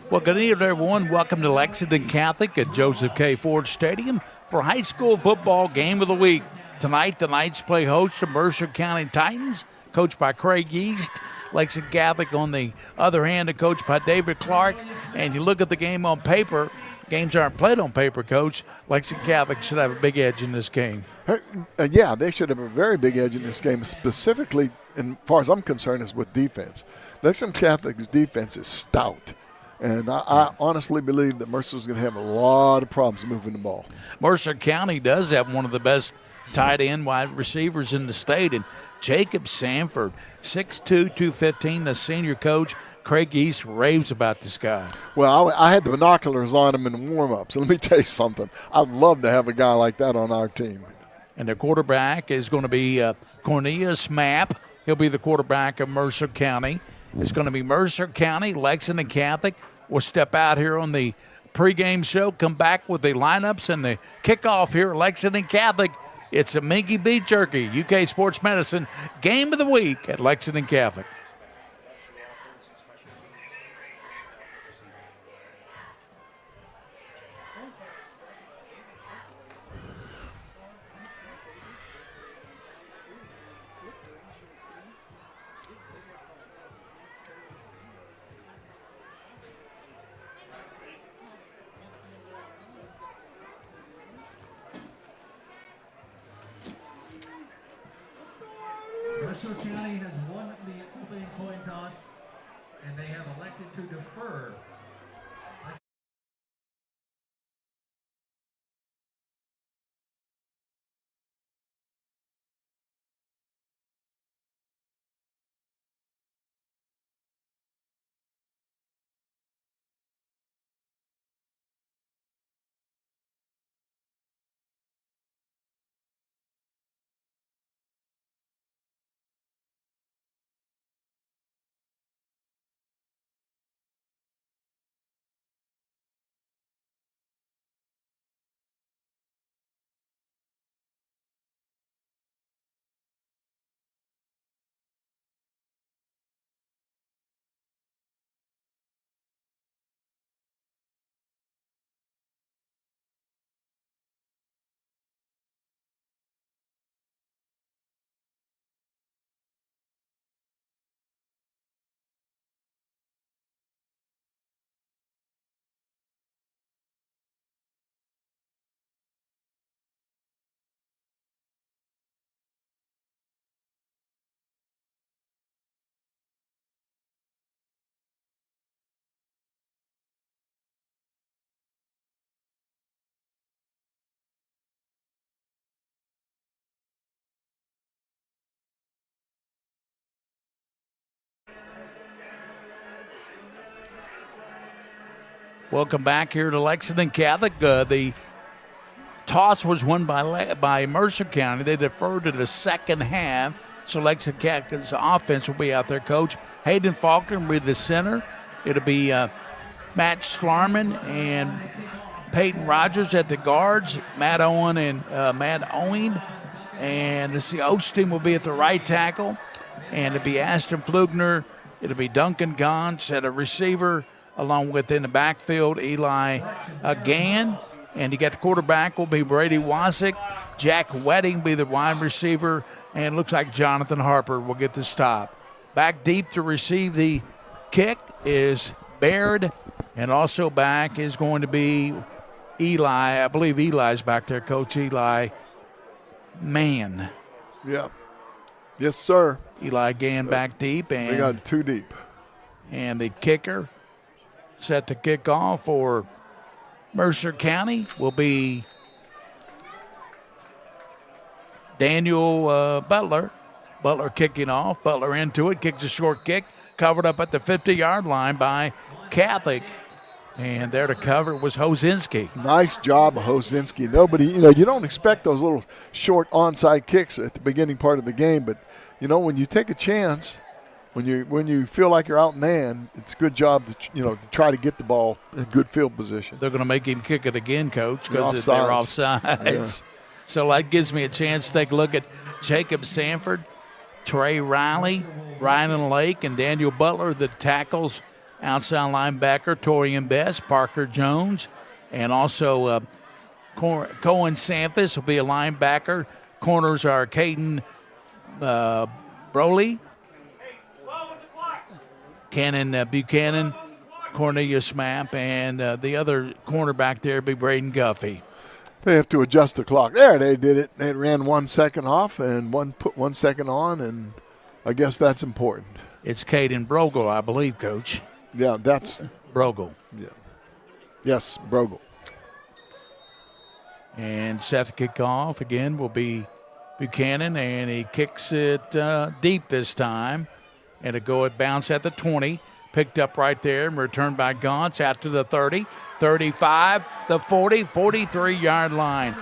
Well, good evening, everyone. Welcome to Lexington Catholic at Joseph K. Ford Stadium for high school football game of the week. Tonight, the Knights play host to Mercer County Titans, coached by Craig East. Lexington Catholic, on the other hand, are coached by David Clark. And you look at the game on paper, games aren't played on paper, Coach. Lexington Catholic should have a big edge in this game. Yeah, they should have a very big edge in this game, specifically, as far as I'm concerned, is with defense. Lexington Catholic's defense is stout. And I honestly believe that Mercer's going to have a lot of problems moving the ball. Mercer County does have one of the best tight end wide receivers in the state. And Jacob Sanford, 6'2", 215, the senior coach. Craig East raves about this guy. Well, I had the binoculars on him in the warm-ups. And let me tell you something. I'd love to have a guy like that on our team. And their quarterback is going to be Cornelius Mapp. He'll be the quarterback of Mercer County. It's going to be Mercer County, Lexington Catholic. We'll step out here on the pregame show, come back with the lineups and the kickoff here at Lexington Catholic. It's a Mingua beef jerky, UK Sports Medicine game of the week at Lexington Catholic. Mercer County has won the opening coin toss, and they have elected to defer. Welcome back here to Lexington Catholic. The toss was won by Mercer County. They deferred to the second half, so Lexington Catholic's offense will be out there, Coach. Hayden Faulkner will be the center. It'll be Matt Schlarman and Peyton Rogers at the guards, Matt Owen and Matt Owen. And let's see, Osteen will be at the right tackle. And it'll be Ashton Flugner. It'll be Duncan Gons at a receiver, along with in the backfield, Eli Gann. And you got the quarterback will be Brady Wasick. Jack Wedding will be the wide receiver. And it looks like Jonathan Harper will get the stop. Back deep to receive the kick is Baird. And also back is going to be Eli. I believe Eli's back there, Coach Eli Mann. Yeah. Yes, sir. Eli Gann back deep. And they got two deep. And the kicker set to kick off for Mercer County will be Daniel Butler. Butler kicking off. Butler into it. Kicks a short kick. Covered up at the 50-yard line by Catholic. And there to cover was Hosinski. Nice job, Hosinski. Nobody, you don't expect those little short onside kicks at the beginning part of the game. But, when you take a chance, when you feel like you're outmanned, it's a good job to try to get the ball in good field position. They're going to make him kick it again, Coach, because they're offsides. Yeah. So that gives me a chance to take a look at Jacob Sanford, Trey Riley, Ryan Lake, and Daniel Butler, the tackles. Outside linebacker, Torian Best, Parker Jones, and also Cohen Sanfus will be a linebacker. Corners are Caden Broly, Cannon Buchanan, Cornelius Mapp, and the other cornerback there will be Braden Guffey. They have to adjust the clock. There, they did it. They ran 1 second off and put 1 second on, and I guess that's important. It's Caden Brogel, I believe, Coach. Yeah, that's Brogel. Yeah. Yes, Brogel. And set to kick off again will be Buchanan, and he kicks it deep this time. And it bounce at the 20. Picked up right there and returned by Gauntz out to the 30, 35, the 40, 43-yard line.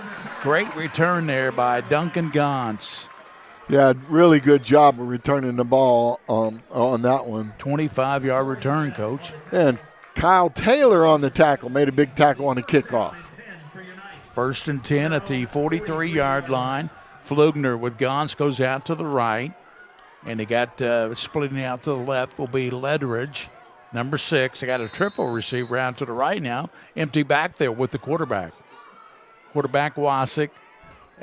Great return there by Duncan Gauntz. Yeah, really good job of returning the ball on that one. 25-yard return, Coach. And Kyle Taylor on the tackle, made a big tackle on the kickoff. 1st and 10 at the 43-yard line. Flugner with Gauntz goes out to the right. And they got splitting out to the left will be Ledridge, number 6. They got a triple receiver out to the right now. Empty backfield with the quarterback. Quarterback Wasick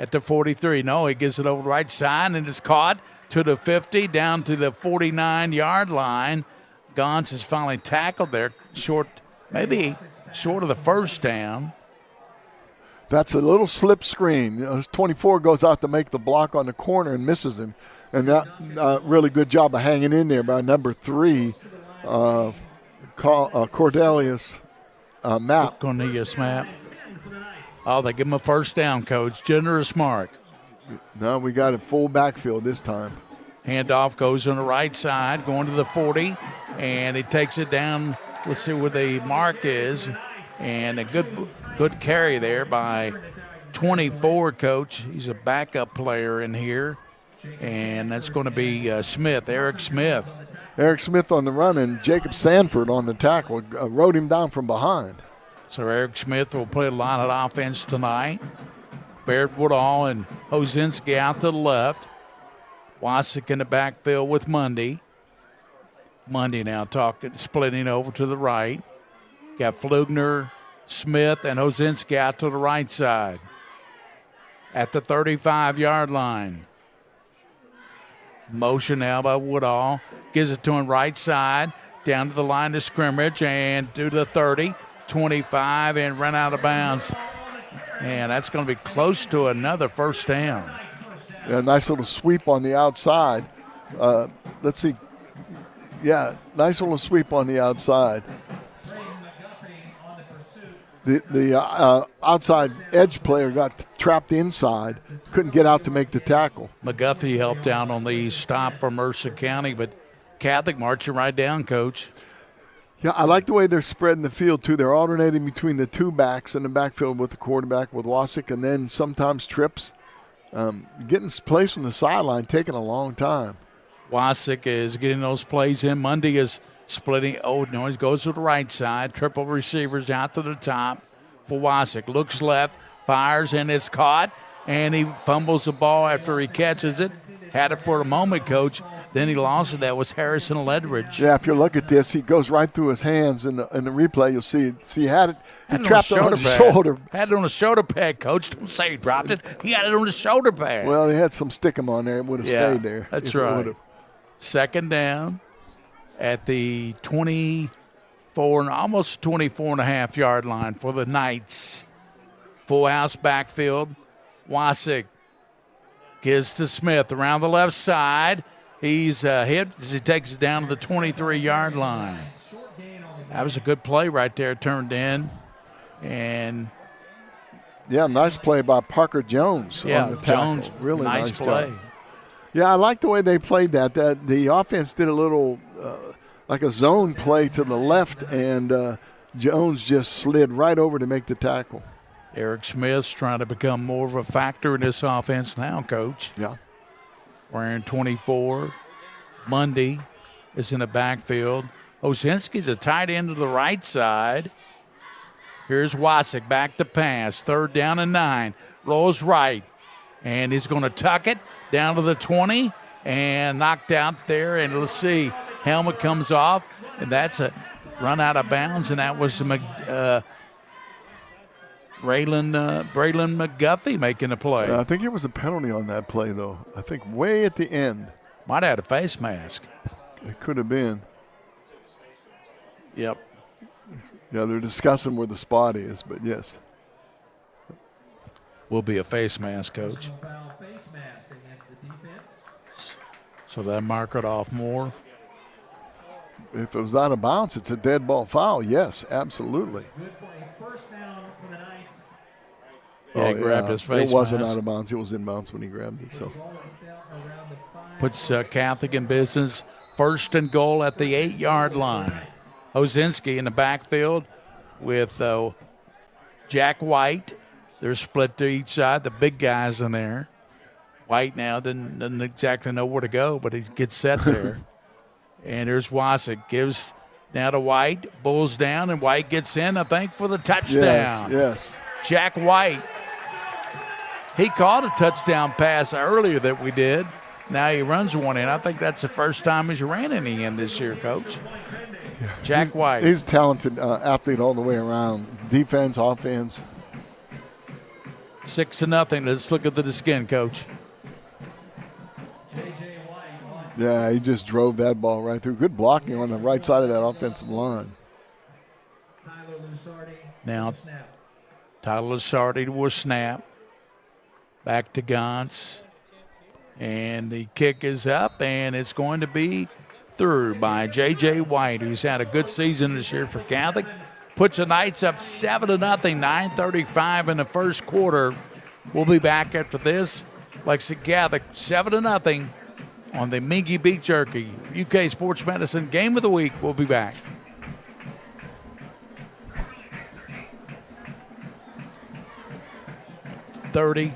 at the 43. No, he gives it over the right side, and it's caught to the 50, down to the 49-yard line. Gauntz is finally tackled there, maybe short of the first down. That's a little slip screen. His 24 goes out to make the block on the corner and misses him. And that really good job of hanging in there by number 3, Cornelius Mapp. Cornelius Mapp. Oh, they give him a first down, Coach. Generous mark. No, we got a full backfield this time. Handoff goes on the right side, going to the 40, and he takes it down. Let's see where the mark is. And a good carry there by 24, Coach. He's a backup player in here. And that's going to be Smith, Eric Smith. Eric Smith on the run and Jacob Sanford on the tackle. Rode him down from behind. So Eric Smith will play a lot of offense tonight. Baird Woodall and Hozinski out to the left. Wasick in the backfield with Mundy. Mundy now splitting over to the right. Got Flugner, Smith, and Hozinski out to the right side. At the 35-yard line. Motion now by Woodall. Gives it to him right side. Down to the line of scrimmage and to the 30, 25, and run out of bounds. And that's going to be close to another first down. Yeah, nice little sweep on the outside. Let's see. Yeah, nice little sweep on the outside. The outside edge player got trapped inside, couldn't get out to make the tackle. McGuffey helped out on the stop for Mercer County, but Catholic marching right down, Coach. Yeah, I like the way they're spreading the field, too. They're alternating between the two backs in the backfield with the quarterback, with Wasick, and then sometimes trips. Getting plays from the sideline taking a long time. Wasick is getting those plays in. Mundy is splitting. Oh, no, he goes to the right side. Triple receivers out to the top for Wasick. Looks left, fires, and it's caught. And he fumbles the ball after he catches it. Had it for a moment, Coach. Then he lost it. That was Harrison Ledridge. Yeah, if you look at this, he goes right through his hands. In the replay, you'll see he had it. He trapped it on his shoulder. Had it on the shoulder pad, Coach. Don't say he dropped it. He had it on the shoulder pad. Well, he had some stickum on there. It would have stayed there. That's right. Second down at the 24, almost 24.5-yard line for the Knights. Full house backfield. Wasick gives to Smith around the left side. He's hit as he takes it down to the 23-yard line. That was a good play right there, turned in. And yeah, nice play by Parker Jones on the tackle. Jones, really nice play. Job. Yeah, I like the way they played that. The offense did a little like a zone play to the left, and Jones just slid right over to make the tackle. Eric Smith's trying to become more of a factor in this offense now, Coach. Yeah. Wearing 24. Mundy is in the backfield. Osinski's a tight end to the right side. Here's Wasick back to pass. 3rd down and 9. Rolls right. And he's going to tuck it down to the 20 and knocked out there. And let's see, helmet comes off, and that's a run out of bounds, and that was Braylon McGuffey making the play. I think it was a penalty on that play, though. I think way at the end. Might have had a face mask. It could have been. Yep. Yeah, they're discussing where the spot is, but yes. Will be a face mask, Coach. Foul face mask against the defense. So that mark it off more. If it was out of bounds, it's a dead ball foul. Yes, absolutely. Good play. First down for the Knights. Yeah, he grabbed his face It wasn't mask. out of bounds. It was in bounds when he grabbed it. So Ball went down around the 5. Puts Catholic in business. First and goal at the 8-yard line. Ozinski in the backfield with Jack White. They're split to each side. The big guys in there. White now doesn't exactly know where to go, but he gets set there. And there's Wasik. Gives now to White. Bulls down, and White gets in, I think, for the touchdown. yes. Jack White. He caught a touchdown pass earlier that we did. Now he runs one in. I think that's the first time he's ran any in this year, Coach. Jack White. He's a talented athlete all the way around. Defense, offense. 6-0. Let's look at this again, Coach. Yeah, he just drove that ball right through. Good blocking on the right side of that offensive line. Now, Tyler Lusardi will snap. Back to Gantz. And the kick is up, and it's going to be through by J.J. White, who's had a good season this year for Catholic. Puts the Knights up 7-0, 9:35 in the first quarter. We'll be back after this. Lexington Catholic 7-0 on the Mingua Beef Jerky UK Sports Medicine Game of the Week. We'll be back. $30.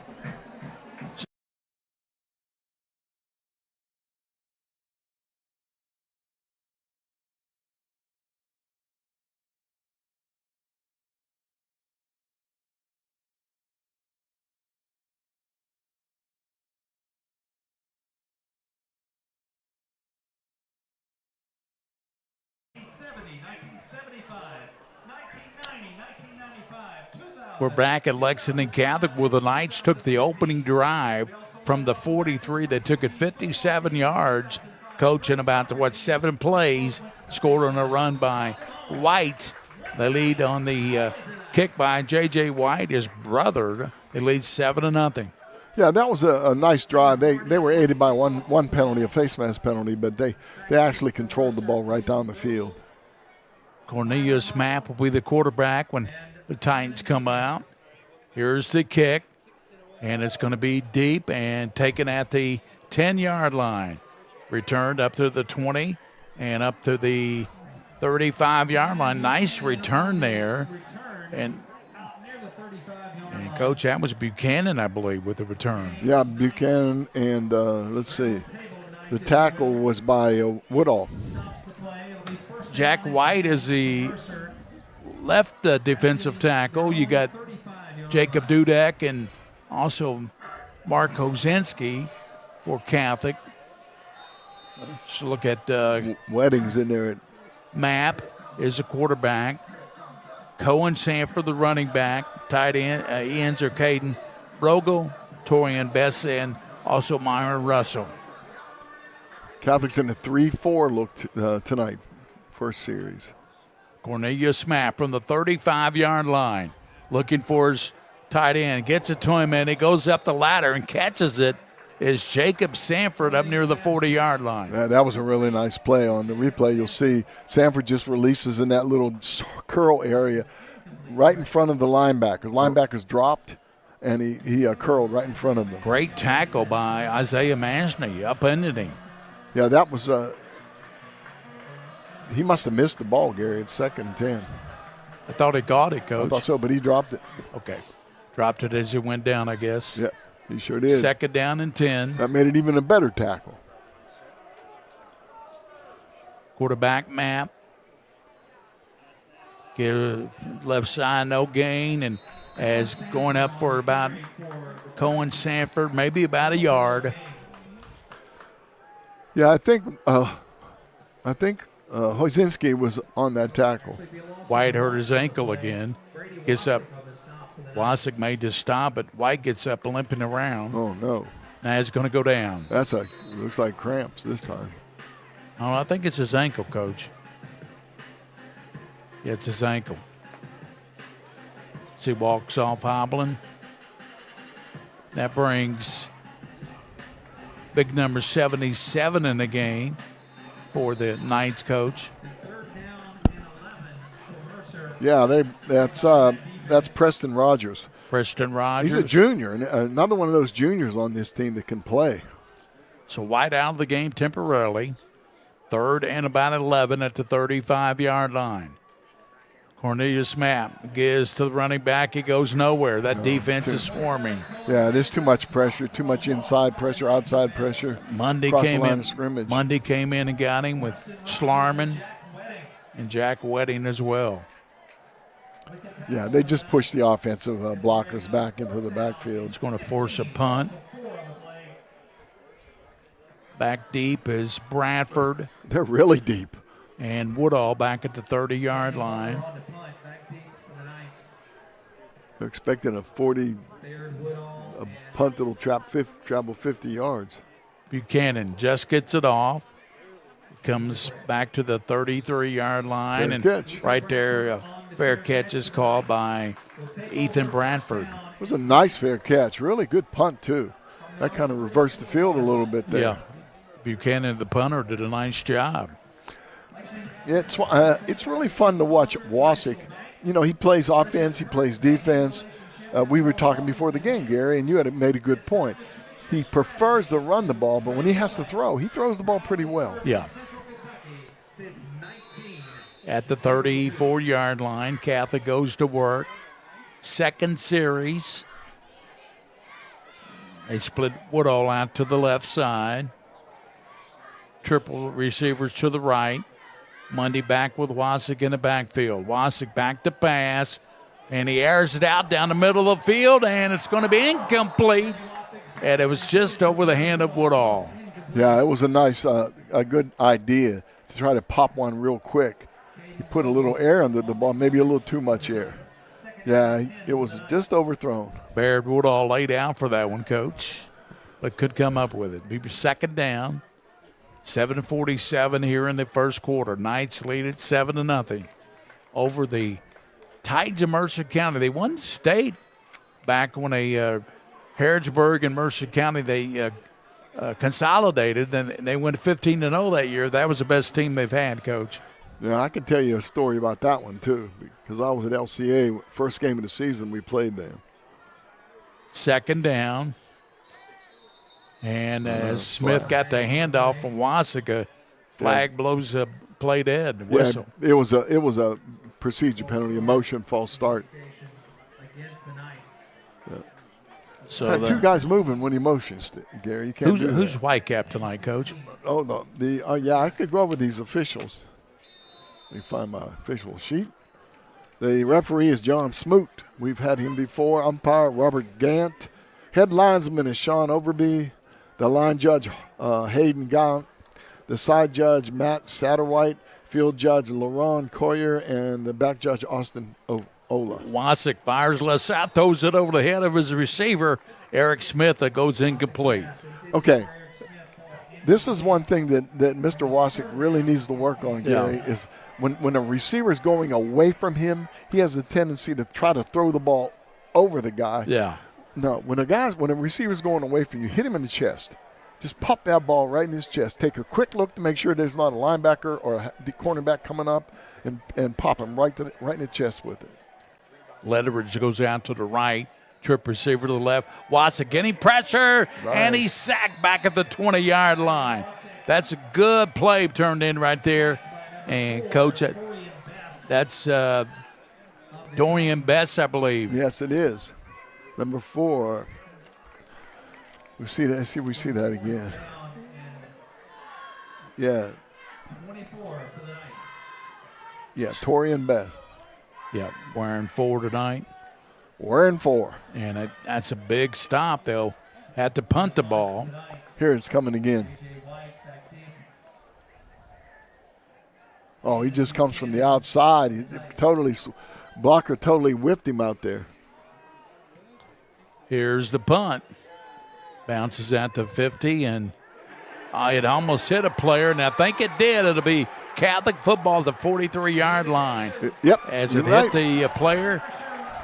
We're back at Lexington Catholic where the Knights took the opening drive from the 43. They took it 57 yards. Coach in about, 7 plays, scored on a run by White. They lead on the kick by J.J. White, his brother. They lead 7-0. Yeah, that was a nice drive. They were aided by one penalty, a face mask penalty, but they actually controlled the ball right down the field. Cornelius Mapp will be the quarterback when the Titans come out. Here's the kick, and it's going to be deep and taken at the 10-yard line. Returned up to the 20 and up to the 35-yard line. Nice return there. And Coach, that was Buchanan, I believe, with the return. Yeah, Buchanan, and let's see. The tackle was by Woodall. Jack White is the left defensive tackle. You got Jacob Dudek and also Mark Ozinski for Catholic. Let's look at Weddings in there. Mapp is a quarterback. Cohen Sanford, the running back. Tight ends are Caden Rogel, Torian Bess, and also Myron Russell. Catholic's in a 3-4 look tonight, first series. Cornelius Mapp from the 35-yard line, looking for his tight end. Gets it to him, and he goes up the ladder and catches it. Is Jacob Sanford up near the 40-yard line. Yeah, that was a really nice play. On the replay, you'll see Sanford just releases in that little curl area right in front of the linebackers. Linebackers dropped, and he curled right in front of them. Great tackle by Isaiah Mashney, upended him. Yeah, that was he must have missed the ball, Gary. It's 2nd and 10. I thought he got it, Coach. I thought so, but he dropped it. Okay. Dropped it as it went down, I guess. Yeah, he sure did. 2nd down and 10. That made it even a better tackle. Quarterback Mapp. Give left side, no gain, and as going up for about Cohen Sanford, maybe about a yard. Yeah, I think Hozinski was on that tackle. White hurt his ankle again. Gets up. Wasick made the stop, but White gets up limping around. Oh no! Now he's going to go down. Looks like cramps this time. Oh, I think it's his ankle, Coach. Yeah, it's his ankle. He walks off hobbling. That brings big number 77 in the game for the Knights coach. Yeah, that's Preston Rogers. Preston Rogers. He's a junior, and another one of those juniors on this team that can play. So White out of the game temporarily. 3rd and about 11 at the 35-yard line. Cornelius Mapp gives to the running back. He goes nowhere. That defense is swarming. Yeah, there's too much pressure, too much inside pressure, outside pressure. Monday came in and got him with Schlarman and Jack Wedding as well. Yeah, they just pushed the offensive blockers back into the backfield. It's going to force a punt. Back deep is Bradford. They're really deep. And Woodall back at the 30-yard line. They're expecting a punt that'll travel 50 yards. Buchanan just gets it off. Comes back to the 33-yard line. Fair and catch. Right there, a fair catch is called by Ethan Bradford. It was a nice fair catch. Really good punt, too. That kind of reversed the field a little bit there. Yeah. Buchanan, the punter, did a nice job. It's really fun to watch Wasick. You know, he plays offense, he plays defense. We were talking before the game, Gary, and you had made a good point. He prefers to run the ball, but when he has to throw, he throws the ball pretty well. Yeah. At the 34-yard line, Catholic goes to work. Second series. They split Woodall out to the left side. Triple receivers to the right. Monday back with Wasick in the backfield. Wasick back to pass, and he airs it out down the middle of the field, and it's going to be incomplete. And it was just over the hand of Woodall. Yeah, it was a good idea to try to pop one real quick. He put a little air under the ball, maybe a little too much air. Yeah, it was just overthrown. Baird Woodall laid out for that one, Coach, but could come up with it. Be second down. 7:47 here in the first quarter. Knights lead it 7-0 over the Titans of Mercer County. They won the state back when Harrodsburg and Mercer County, they consolidated. Then they went 15-0 that year. That was the best team they've had, Coach. Yeah, I can tell you a story about that one, too, because I was at LCA. First game of the season, we played them. Second down. And as Smith got the handoff from Wasick, a flag blows a play dead whistle. Yeah, it was a procedure penalty, a motion, false start. Yeah. So had two guys moving when he motions, Gary. You can't who's Whitecap tonight, Coach? Oh no, I could go over these officials. Let me find my official sheet. The referee is John Smoot. We've had him before. Umpire Robert Gant. Head linesman is Sean Overby. The line judge, Hayden Gaunt. The side judge, Matt Satterwhite. Field judge, LaRon Coyer. And the back judge, Austin Ola. Wasick fires left out, throws it over the head of his receiver, Eric Smith, that goes incomplete. Okay. This is one thing that Mr. Wasick really needs to work on, Gary, is when a receiver is going away from him, he has a tendency to try to throw the ball over the guy. Yeah. No, when a receiver's going away from you, hit him in the chest. Just pop that ball right in his chest. Take a quick look to make sure there's not a linebacker or a cornerback coming up, and pop him right in the chest with it. Letteridge goes out to the right. Trip receiver to the left. Wasick getting pressure, and he's sacked back at the 20-yard line. That's a good play turned in right there. And, Coach, that's Dorian Best, I believe. Yes, it is. Number 4. We see that again. Yeah. Yeah, Torian Best. Yeah, wearing 4 tonight. Wearing 4. And that's a big stop. They'll have to punt the ball. Here it's coming again. Oh, he just comes from the outside. Blocker totally whipped him out there. Here's the punt. Bounces out to 50, and it almost hit a player, and I think it did. It'll be Catholic football at the 43-yard line. Yep. As it hit the player,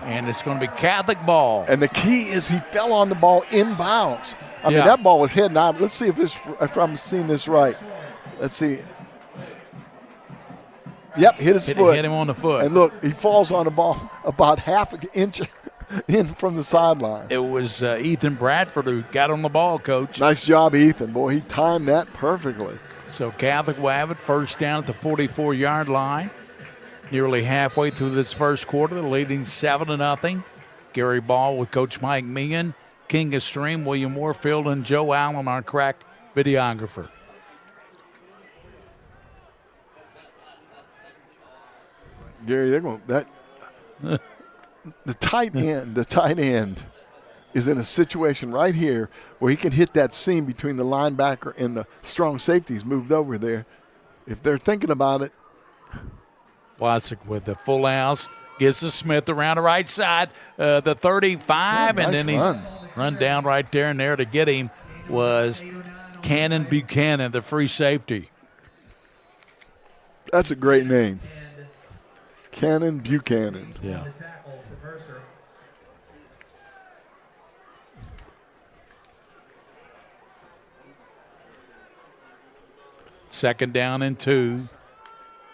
and it's going to be Catholic ball. And the key is he fell on the ball inbounds. I mean, that ball was heading out. Let's see if I'm seeing this right. Let's see. Yep, hit his foot. Hit him on the foot. And look, he falls on the ball about half an inch in from the sideline. It was Ethan Bradford who got on the ball, Coach. Nice job, Ethan. Boy, he timed that perfectly. So Catholic will have it first down at the 44-yard line. Nearly halfway through this first quarter, leading 7-0. Gary Ball with Coach Mike Meehan, King of Stream, William Warfield, and Joe Allen, our crack videographer. Gary, they're going that. The tight end is in a situation right here where he can hit that seam between the linebacker and the strong safeties moved over there. If they're thinking about it. Wasick with the full house, gives to Smith around the right side, the 35, and then he's run down right there, and there to get him was Cannon Buchanan, the free safety. That's a great name. Cannon Buchanan. Yeah. Second down and 2.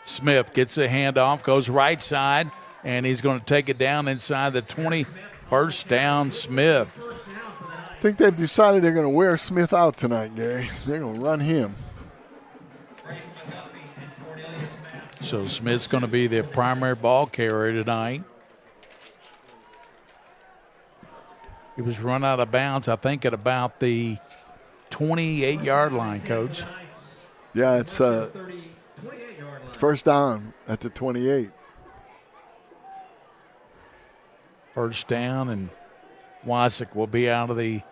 Smith gets a handoff, goes right side, and he's going to take it down inside the 20. First down, Smith. I think they've decided they're going to wear Smith out tonight, Gary. They're going to run him. So Smith's going to be the primary ball carrier tonight. He was run out of bounds, I think, at about the 28-yard line, Coach. Yeah, it's first down at the 28. First down, and Wasick will be out of the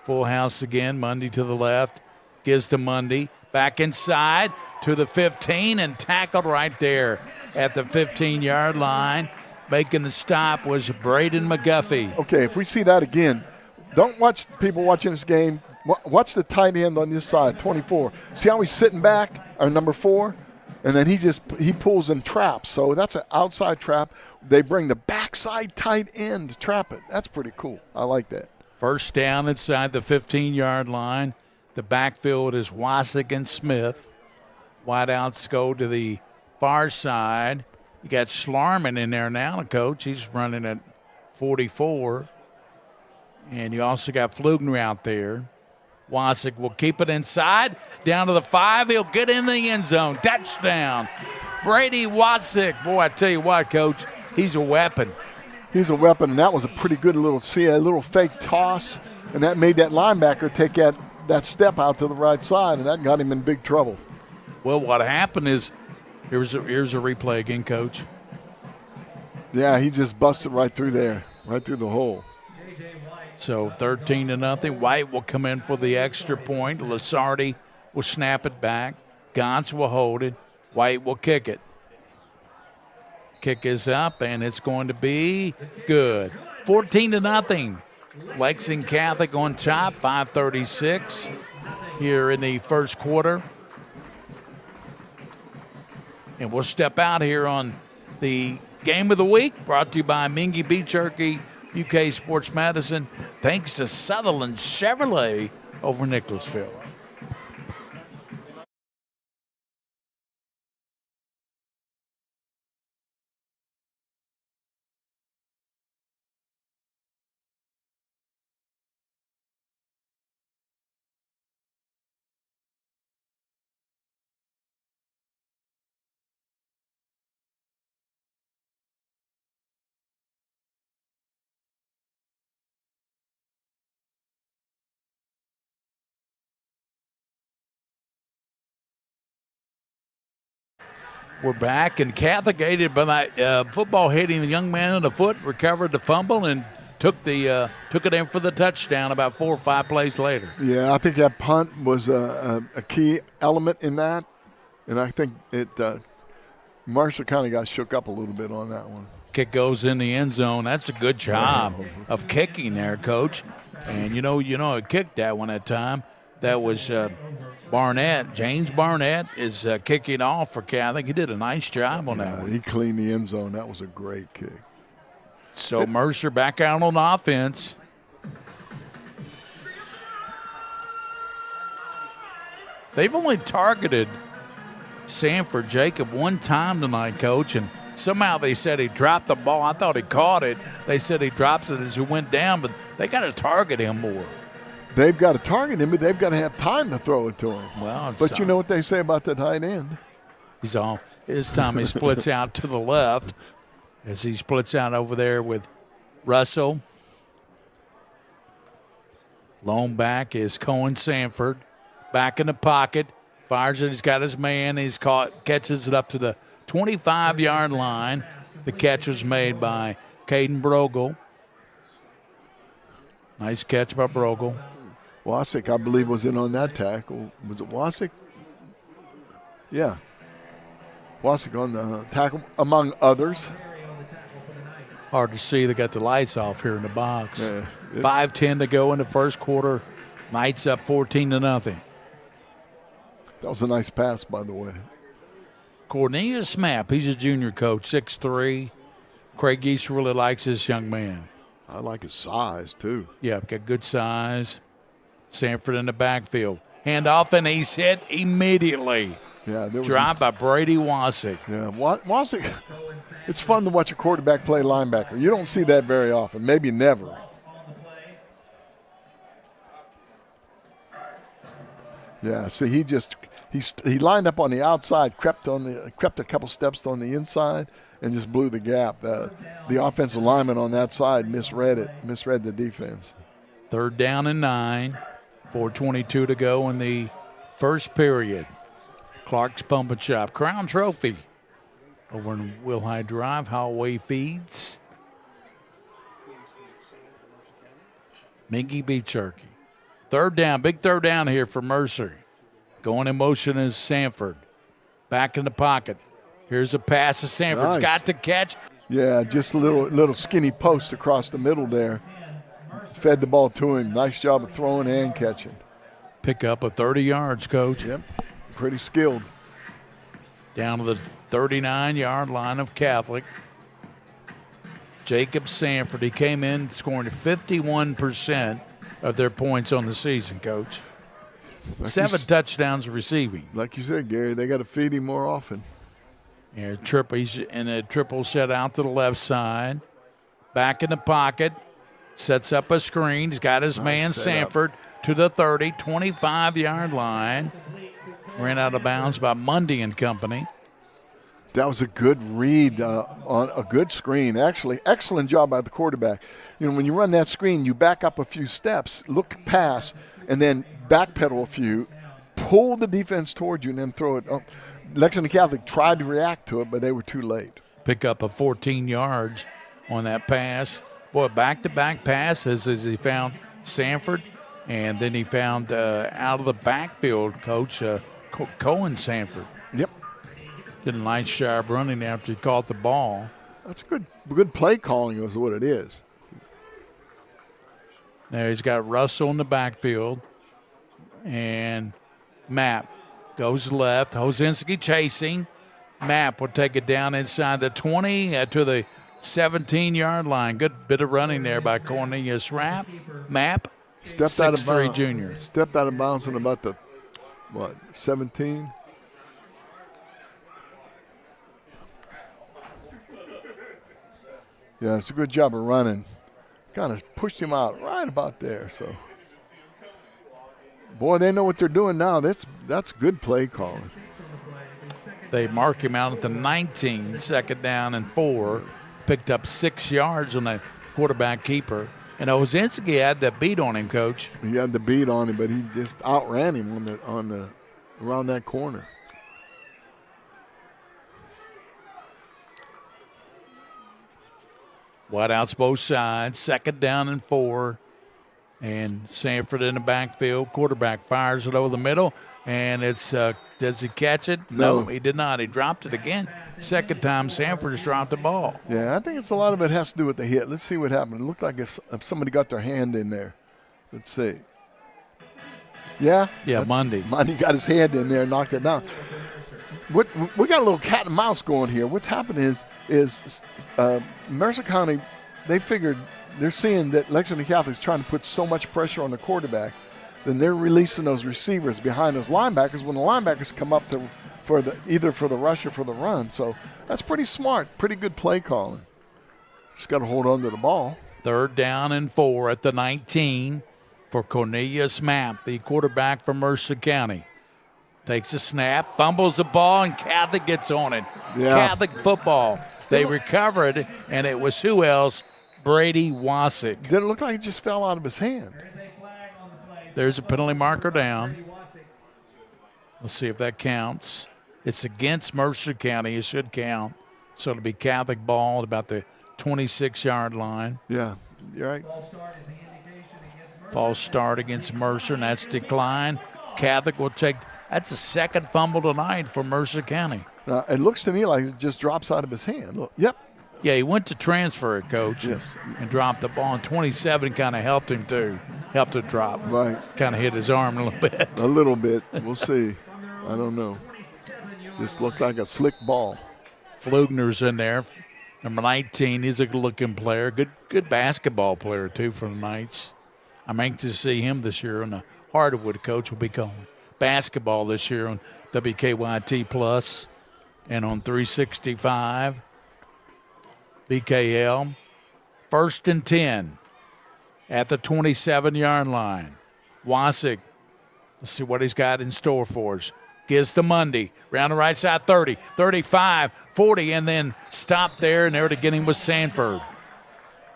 full house again. Mundy to the left, gives to Mundy. Back inside to the 15 and tackled right there at the 15-yard line. Making the stop was Braden McGuffey. Okay, if we see that again, don't watch people watching this game. Watch the tight end on this side, 24. See how he's sitting back, or number 4? And then he pulls and traps. So that's an outside trap. They bring the backside tight end to trap it. That's pretty cool. I like that. First down inside the 15-yard line. The backfield is Wasick and Smith. Wideouts go to the far side. You got Schlarman in there now, Coach. He's running at 44. And you also got Flugner out there. Wasick will keep it inside. Down to the 5. He'll get in the end zone. Touchdown. Brady Wasick. Boy, I tell you what, Coach, he's a weapon. He's a weapon, and that was a pretty good little fake toss, and that made that linebacker take that step out to the right side, and that got him in big trouble. Well, what happened is, here's a replay again, Coach. Yeah, he just busted right through there, right through the hole. So 13-0. White will come in for the extra point. Lasardi will snap it back. Gantz will hold it. White will kick it. Kick is up, and it's going to be good. 14-0. Lexington Catholic on top, 5:36 here in the first quarter. And we'll step out here on the game of the week, brought to you by Mingua Beef Jerky, UK Sports Medicine, thanks to Sutherland Chevrolet over Nicholasville. We're back, and Catholic aided by that football hitting the young man in the foot, recovered the fumble, and took it in for the touchdown about 4 or 5 plays later. Yeah, I think that punt was a key element in that, and I think it Mercer kind of got shook up a little bit on that one. Kick goes in the end zone. That's a good job of kicking there, Coach. And I kicked that one at time. That was Barnett. James Barnett is kicking off for Catholic. He did a nice job on that one. He cleaned the end zone. That was a great kick. So Mercer back out on offense. They've only targeted Sanford Jacob one time tonight, Coach, and somehow they said he dropped the ball. I thought he caught it. They said he dropped it as he went down, but they got to target him more. They've got to target him, but they've got to have time to throw it to him. Well, but you know what they say about the tight end? He's all this time he splits out to the left as he splits out over there with Russell. Lone back is Cohen Sanford. Back in the pocket. Fires it. He's got his man. He's caught, catches it up to the 25-yard line. The catch was made by Caden Brogel. Nice catch by Brogel. Wasick, I believe, was in on that tackle. Was it Wasick? Yeah. Wasick on the tackle, among others. Hard to see. They got the lights off here in the box. Yeah, 5:10 to go in the first quarter. Knights up 14-0. That was a nice pass, by the way. Cornelius Mapp, he's a junior coach, 6'3". Craig East really likes this young man. I like his size, too. Yeah, got good size. Sanford in the backfield. Handoff, and he's hit immediately. Yeah, there was Drive by Brady Wasick. Yeah, Wasick, it's fun to watch a quarterback play linebacker. You don't see that very often, maybe never. Yeah, see, he lined up on the outside, crept a couple steps on the inside, and just blew the gap. The offensive lineman on that side misread the defense. 3rd down and 9, 4:22 to go in the first period. Clark's Pump and Shop Crown Trophy over in Wilhite Drive. Hallway feeds. Mingy beats Jerky. 3rd down, big 3rd down here for Mercer. Going in motion is Sanford. Back in the pocket. Here's a pass to Sanford. Nice. Got to catch. Yeah, just a little skinny post across the middle there. Fed the ball to him. Nice job of throwing and catching. Pick up of 30 yards, Coach. Yep, pretty skilled. Down to the 39-yard line of Catholic. Jacob Sanford, he came in scoring 51% of their points on the season, Coach. 7 touchdowns receiving. Like you said, Gary, they got to feed him more often. Yeah, he's in a triple set out to the left side. Back in the pocket. Sets up a screen. He's got his man Sanford to the 30, 25-yard line. Ran out of bounds by Mundy and company. That was a good read on a good screen. Actually, excellent job by the quarterback. You know, when you run that screen, you back up a few steps, look past, and then backpedal a few, pull the defense towards you, and then throw it. Lexington Catholic tried to react to it, but they were too late. Pick up of 14 yards on that pass. Boy, back-to-back passes as he found Sanford, and then he found out of the backfield, Coach, Cohen Sanford. Yep. Did a nice job running after he caught the ball. That's good play calling is what it is. There he's got Russell in the backfield, and Mapp goes left. Hosinski chasing. Mapp will take it down inside the 20 to the 17-yard line. Good bit of running there by Cornelius Mapp. Stepped out of bounds. 6'3" junior. Stepped out of bounds on about the 17. Yeah, it's a good job of running. Kind of pushed him out right about there. So, boy, they know what they're doing now. That's good play calling. They mark him out at the 19, 2nd down and 4. Picked up 6 yards on the quarterback keeper. And Ozinski had the beat on him, Coach. He had the beat on him, but he just outran him around that corner. Wideouts both sides. 2nd down and 4. And Sanford in the backfield. Quarterback fires it over the middle. And it's does he catch it? No, he did not. He dropped it again. Second time Sanford has dropped the ball. Yeah, I think it's a lot of it has to do with the hit. Let's see what happened. It looked like if somebody got their hand in there. Let's see. Yeah? Yeah, Monday. Monday got his hand in there and knocked it down. We got a little cat and mouse going here. What's happened is Mercer County, they're seeing that Lexington Catholic's trying to put so much pressure on the quarterback, then they're releasing those receivers behind those linebackers when the linebackers come up either for the rush or for the run. So that's pretty smart, pretty good play calling. Just got to hold on to the ball. 3rd down and 4 at the 19 for Cornelius Mapp, the quarterback from Mercer County. Takes a snap, fumbles the ball, and Catholic gets on it. Yeah. Catholic football. They recovered, and it was who else? Brady Wasick. Didn't look like it just fell out of his hand. There's a penalty marker down. Let's see if that counts. It's against Mercer County. It should count. So it'll be Catholic ball at about the 26-yard line. Yeah, you're right. False start against Mercer, and that's decline. Catholic will take – that's the second fumble tonight for Mercer County. It looks to me like it just drops out of his hand. Look, yep. Yeah, he went to transfer it, Coach. Yes. And dropped the ball. And 27 kind of helped him, too. Helped it drop. Right. Kind of hit his arm a little bit. A little bit. We'll see. I don't know. Just looked like a slick ball. Flugner's in there. Number 19, he's a good-looking player. Good basketball player, too, for the Knights. I'm anxious to see him this year. And the Hardwood coach will be calling basketball this year on WKYT Plus and on 365. BKL. 1st and 10 at the 27-yard line. Wasick, let's see what he's got in store for us. Gives to Monday. Round the right side, 30, 35, 40, and then stop there, and there to get him was Sanford.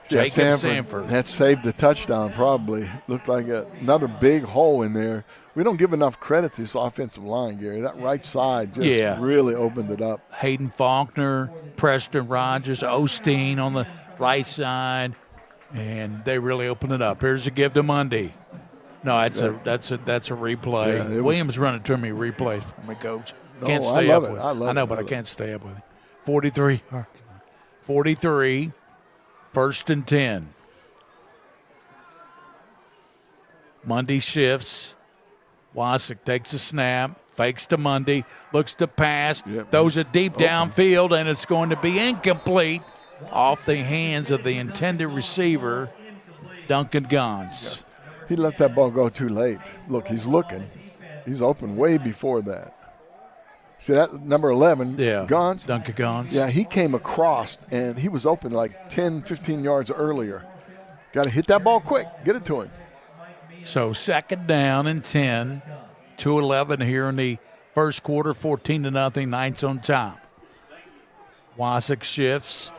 Jacob Sanford. That saved the touchdown probably. Looked like another big hole in there. We don't give enough credit to this offensive line, Gary. That right side just really opened it up. Hayden Faulkner, Preston Rogers, Osteen on the right side, and they really opened it up. Here's a give to Monday. No, that's a replay. Yeah, Williams running to me replay for me, Coach. Can't I stay love up it. with I love I know, it. but I can't stay up with it. 43. 43. 1st and 10. Monday shifts. Wasick takes a snap, fakes to Monday, looks to pass, throws it deep downfield, and it's going to be incomplete off the hands of the intended receiver, Duncan Gons. He let that ball go too late. Look, he's looking. He's open way before that. See that number 11, Gons? Duncan Gons. Yeah, he came across, and he was open like 10, 15 yards earlier. Got to hit that ball quick. Get it to him. So 2nd down and 10, 2:11 here in the first quarter, 14-0, Knights on top. Wasick shifts,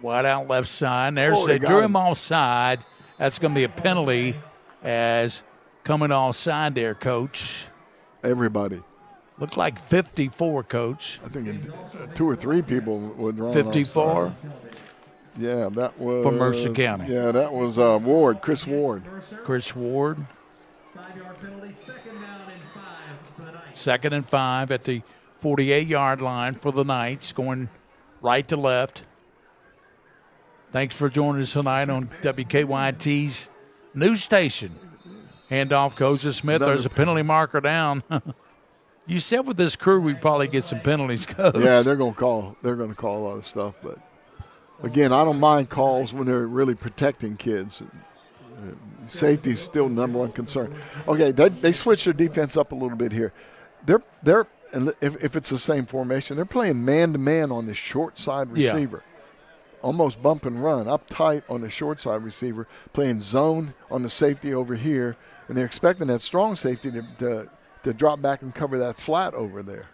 wide out left side. They drew him offside. That's going to be a penalty as coming offside there, Coach. Everybody. Looked like 54, Coach. I think 2 or 3 people would run 54? offside. Yeah, that was. For Mercer County. Yeah, that was Ward, Chris Ward. Chris Ward. 5-yard penalty, 2nd down and 5 for the Knights. 2nd and 5 at the 48-yard line for the Knights, going right to left. Thanks for joining us tonight on WKYT's news station. Handoff goes to Smith. There's a penalty marker down. You said with this crew we'd probably get some penalties, Coach. Yeah, they're going to call a lot of stuff, but again, I don't mind calls when they're really protecting kids. Safety is still number one concern. Okay, they switched their defense up a little bit here. They're and if it's the same formation, they're playing man-to-man on the short side receiver. Almost bump and run, up tight on the short side receiver, playing zone on the safety over here, and they're expecting that strong safety to drop back and cover that flat over there.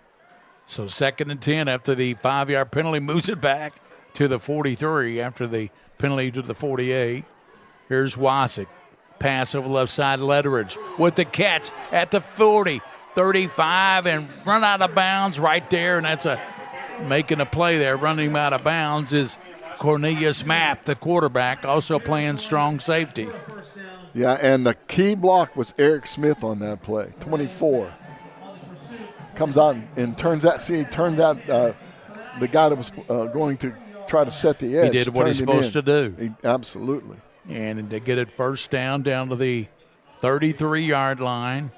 So 2nd and 10 after the 5-yard penalty, moves it back to the 43 after the penalty to the 48. Here's Wasick. Pass over left side, Letteridge with the catch at the 40, 35, and run out of bounds right there, and that's making a play there. Running him out of bounds is Cornelius Mapp, the quarterback, also playing strong safety. Yeah, and the key block was Eric Smith on that play, 24. Comes out and turns that. The guy that was going to try to set the edge. He did what he's supposed to do. Absolutely. And to get it first down to the 33-yard line.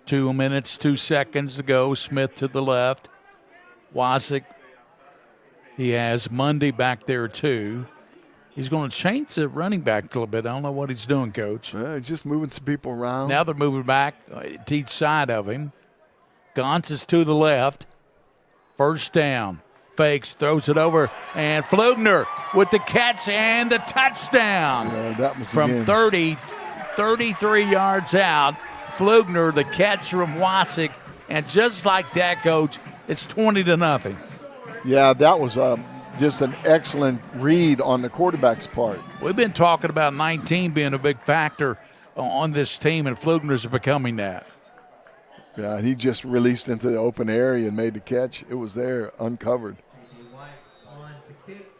2 minutes, 2 seconds to go. Smith to the left. Wasick. He has Mundy back there too. He's going to change the running back a little bit. I don't know what he's doing, Coach. Just moving some people around. Now they're moving back to each side of him. Gauntz is to the left. First down. Fakes, throws it over, and Flugner with the catch and the touchdown. Yeah, that was from 33 yards out. Flugner, the catch from Wasick, and just like that, Coach, it's 20-0. Yeah, that was just an excellent read on the quarterback's part. We've been talking about 19 being a big factor on this team, and Flugner's becoming that. Yeah, he just released into the open area and made the catch. It was there, uncovered.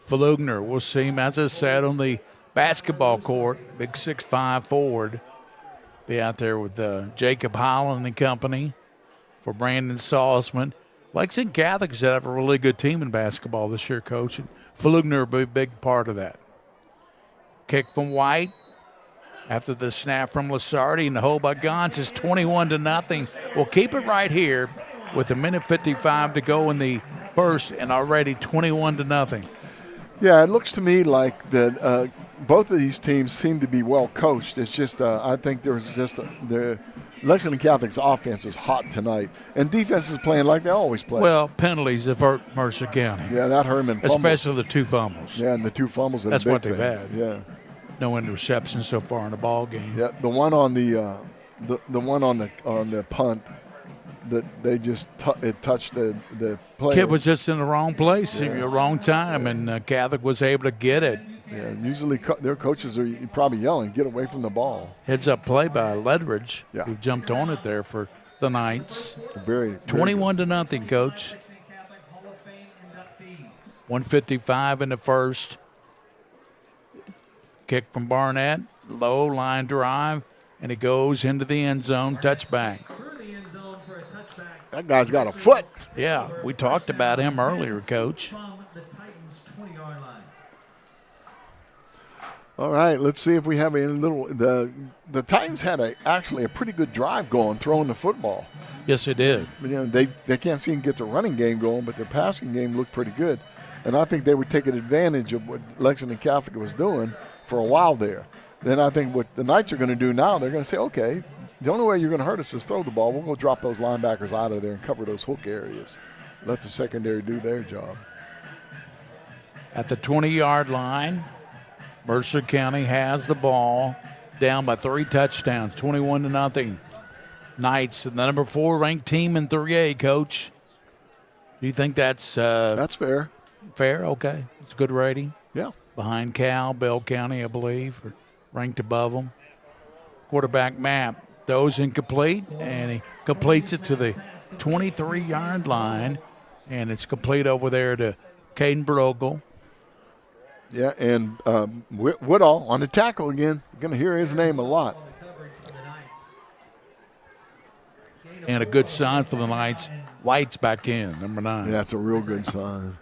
Flugner, we'll see him, as I said, on the basketball court, big 6'5" forward. Be out there with Jacob Holland and company for Brandon Salzman. Lexington Catholics have a really good team in basketball this year, Coach. And Flugner will be a big part of that. Kick from White after the snap from Lasardi, and the hold by Gauntz is 21-0. We'll keep it right here with 1:55 to go in the first, and already 21-0. Yeah, it looks to me like that both of these teams seem to be well coached. It's just I think there's just the Lexington Catholic's offense is hot tonight, and defense is playing like they always play. Well, penalties have hurt Mercer County. Yeah, that hurt him. Especially the 2 fumbles. Yeah, and the 2 fumbles. That's what they've had. Yeah. No interceptions so far in the ball game. Yeah, the one on the one on the punt that they just it touched the player. Kid was just in the wrong place at the wrong time, and Catholic was able to get it. Yeah, usually their coaches are probably yelling, "Get away from the ball!" Heads-up play by Ledridge, yeah, who jumped on it there for the Knights. Very 21-0, Coach. 1:55 in the first. Kick from Barnett, low line drive, and it goes into the end zone. Touchback. That guy's got a foot. Yeah, we talked about him earlier, Coach. All right, let's see if we have a little. The Titans had actually a pretty good drive going, throwing the football. Yes, they did. You know, they can't seem to get the running game going, but their passing game looked pretty good. And I think they were taking advantage of what Lexington Catholic was doing for a while there. Then I think what the Knights are going to do now, they're going to say, okay, the only way you're going to hurt us is throw the ball. We'll go drop those linebackers out of there and cover those hook areas. Let the secondary do their job. At the 20-yard line, Mercer County has the ball, down by 3 touchdowns, 21-0. Knights, the number 4 ranked team in 3A, Coach. Do you think that's fair? Fair, okay. It's a good rating. Yeah. Behind Cal, Bell County, I believe, are ranked above them. Quarterback map, those incomplete, and he completes it to the 23-yard line, and it's complete over there to Caden Brogel. Yeah, and Woodall on the tackle again. You're going to hear his name a lot. And a good sign for the Knights. White's back in, number 9. Yeah, that's a real good sign.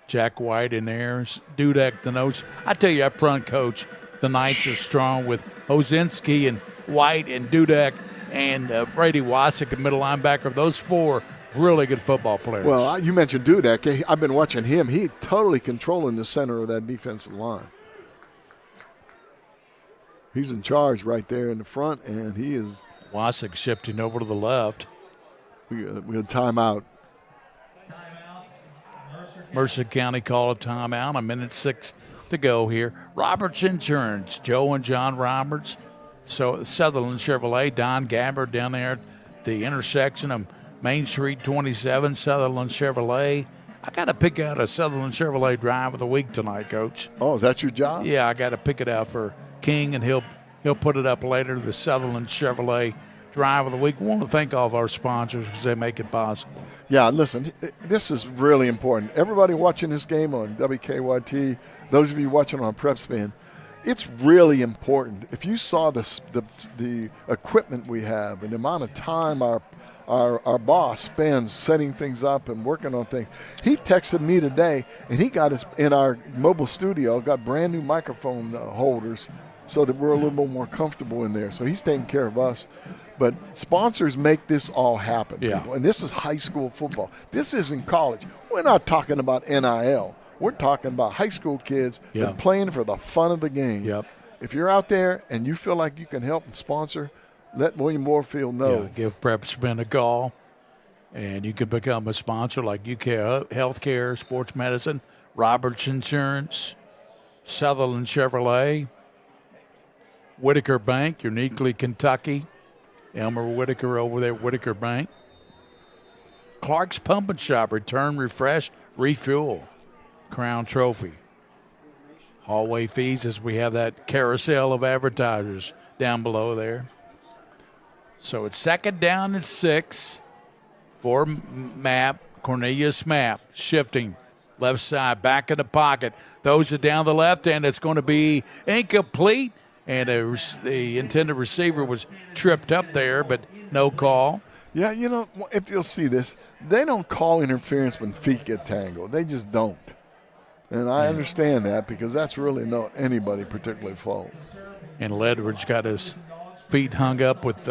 Jack White in there. Dudek, the notes. I tell you up front, Coach, the Knights are strong with Hozinski and White and Dudek and Brady Wasick, a middle linebacker. Those 4 really good football players. Well, you mentioned Dudek. I've been watching him. He's totally controlling the center of that defensive line. He's in charge right there in the front, and he is. Wasick shifting over to the left. We got a timeout. Mercer County call a timeout. 1:06 to go here. Roberts Insurance, Joe and John Roberts. So Sutherland Chevrolet, Don Gabbard down there at the intersection of Main Street 27, Sutherland Chevrolet. I got to pick out a Sutherland Chevrolet drive of the week tonight, Coach. Oh, is that your job? Yeah, I got to pick it out for King, and he'll put it up later. The Sutherland Chevrolet drive of the week. We want to thank all of our sponsors because they make it possible. Yeah, listen, this is really important. Everybody watching this game on WKYT, those of you watching on Prep Spin, it's really important. If you saw the equipment we have and the amount of time our boss spends setting things up and working on things. He texted me today, and he got us in our mobile studio, got brand new microphone holders so that we're a little bit more comfortable in there. So he's taking care of us. But sponsors make this all happen. Yeah. People. And this is high school football. This isn't college. We're not talking about NIL. We're talking about high school kids that are playing for the fun of the game. Yep. If you're out there and you feel like you can help and sponsor, let William Moorfield know. Yeah, give Prepspin a call, and you can become a sponsor like UK Healthcare, Sports Medicine, Roberts Insurance, Sutherland Chevrolet, Whitaker Bank, uniquely Kentucky, Elmer Whitaker over there at Whitaker Bank. Clark's Pump and Shop, return, refresh, refuel. Crown Trophy. Hallway fees as we have that carousel of advertisers down below there. So it's 2nd down and 6 for Mapp, Cornelius Mapp, shifting left side, back in the pocket. Those are down the left end. It's going to be incomplete. And the intended receiver was tripped up there, but no call. Yeah, you know, if you'll see this, they don't call interference when feet get tangled. They just don't. And I understand that because that's really not anybody particularly fault. And Ledridge got his feet hung up with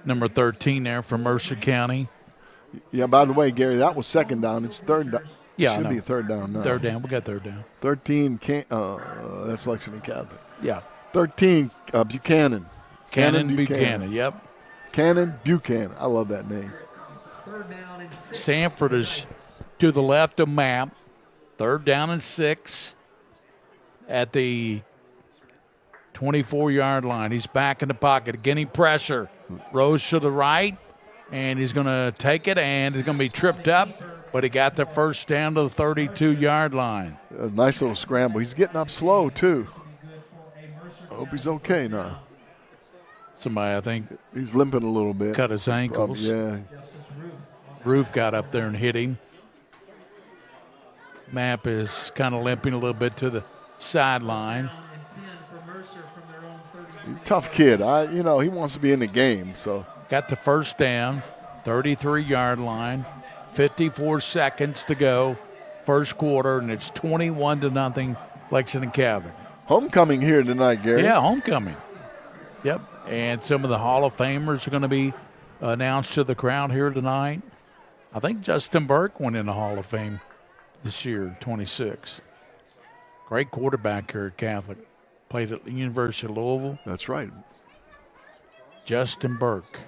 number 13 there from Mercer County. Yeah, by the way, Gary, that was 2nd down. It's 3rd down. Yeah, should be 3rd down now. 3rd down. We got 3rd down. 13, that's Lexington Catholic. Yeah. 13, Buchanan. Cannon Buchanan, yep. Cannon Buchanan. I love that name. Sanford is to the left of Mapp. 3rd down and 6 at the 24-yard line. He's back in the pocket, getting pressure. Rose to the right, and he's going to take it, and he's going to be tripped up, but he got the first down to the 32-yard line. A nice little scramble. He's getting up slow, too. I hope he's okay now. Somebody, I think, he's limping a little bit. Cut his ankles. Yeah. Roof got up there and hit him. Mapp is kind of limping a little bit to the sideline. Tough kid. He wants to be in the game. So got the first down, 33-yard line, 54 seconds to go, first quarter, and it's 21-0 Lexington Catholic. Homecoming here tonight, Gary. Yeah, homecoming. Yep, and some of the Hall of Famers are going to be announced to the crowd here tonight. I think Justin Burke went in the Hall of Fame this year, 26. Great quarterback here at Catholic. Played at the University of Louisville. That's right. Justin Burke.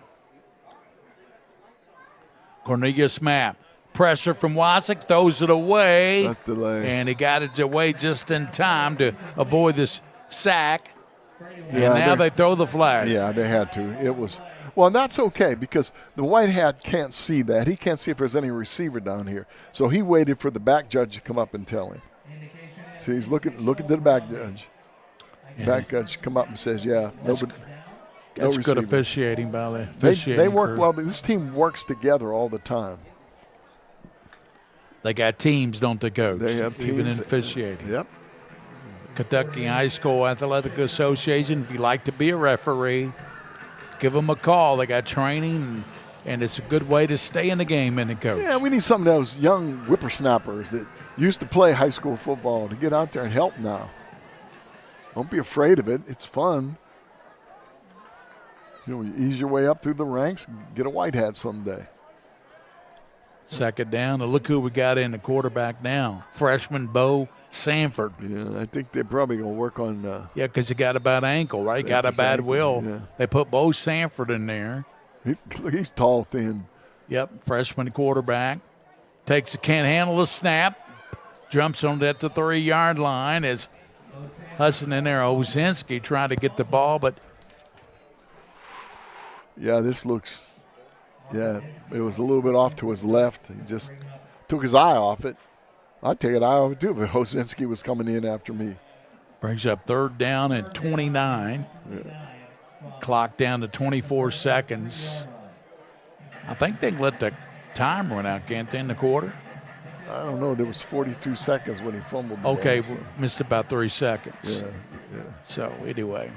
Cornelius Mapp. Pressure from Wasik. Throws it away. That's delay. And he got it away just in time to avoid this sack. And Yeah, now they throw the flag. Yeah, they had to. It was – well, that's okay because the white hat can't see that. He can't see if there's any receiver down here. So he waited for the back judge to come up and tell him. So he's looking to the back judge. Back judge come up and says, yeah, That's good officiating by the officiating They work crew. well. This team works together all the time. They got teams, don't they, Coach? They have teams. Even in officiating. Yep. Kentucky High School Athletic Association, if you'd like to be a referee, give them a call. They got training, and it's a good way to stay in the game, and Coach. Yeah, we need some of those young whippersnappers that used to play high school football to get out there and help now. Don't be afraid of it. It's fun. You ease your way up through the ranks, get a white hat someday. 2nd down. And look who we got in the quarterback now. Freshman Bo Sanford. Yeah, I think they're probably going to work on Yeah, because he got a bad ankle, right? Got a bad will. Yeah. They put Bo Sanford in there. He's tall, thin. Yep, freshman quarterback. Can't handle the snap. Jumps on that to 3-yard line as Hudson in there. Ozinski trying to get the ball, but Yeah, this looks, it was a little bit off to his left. He just took his eye off it. I'd take an eye off it too if Hosinski was coming in after me. brings up 3rd down and 29. Clock down to 24 seconds. I think they let the time run out, can't they, in the quarter? I don't know. There was 42 seconds when he fumbled the Okay, ball, so. missed about 3 seconds. Yeah. So, anyway.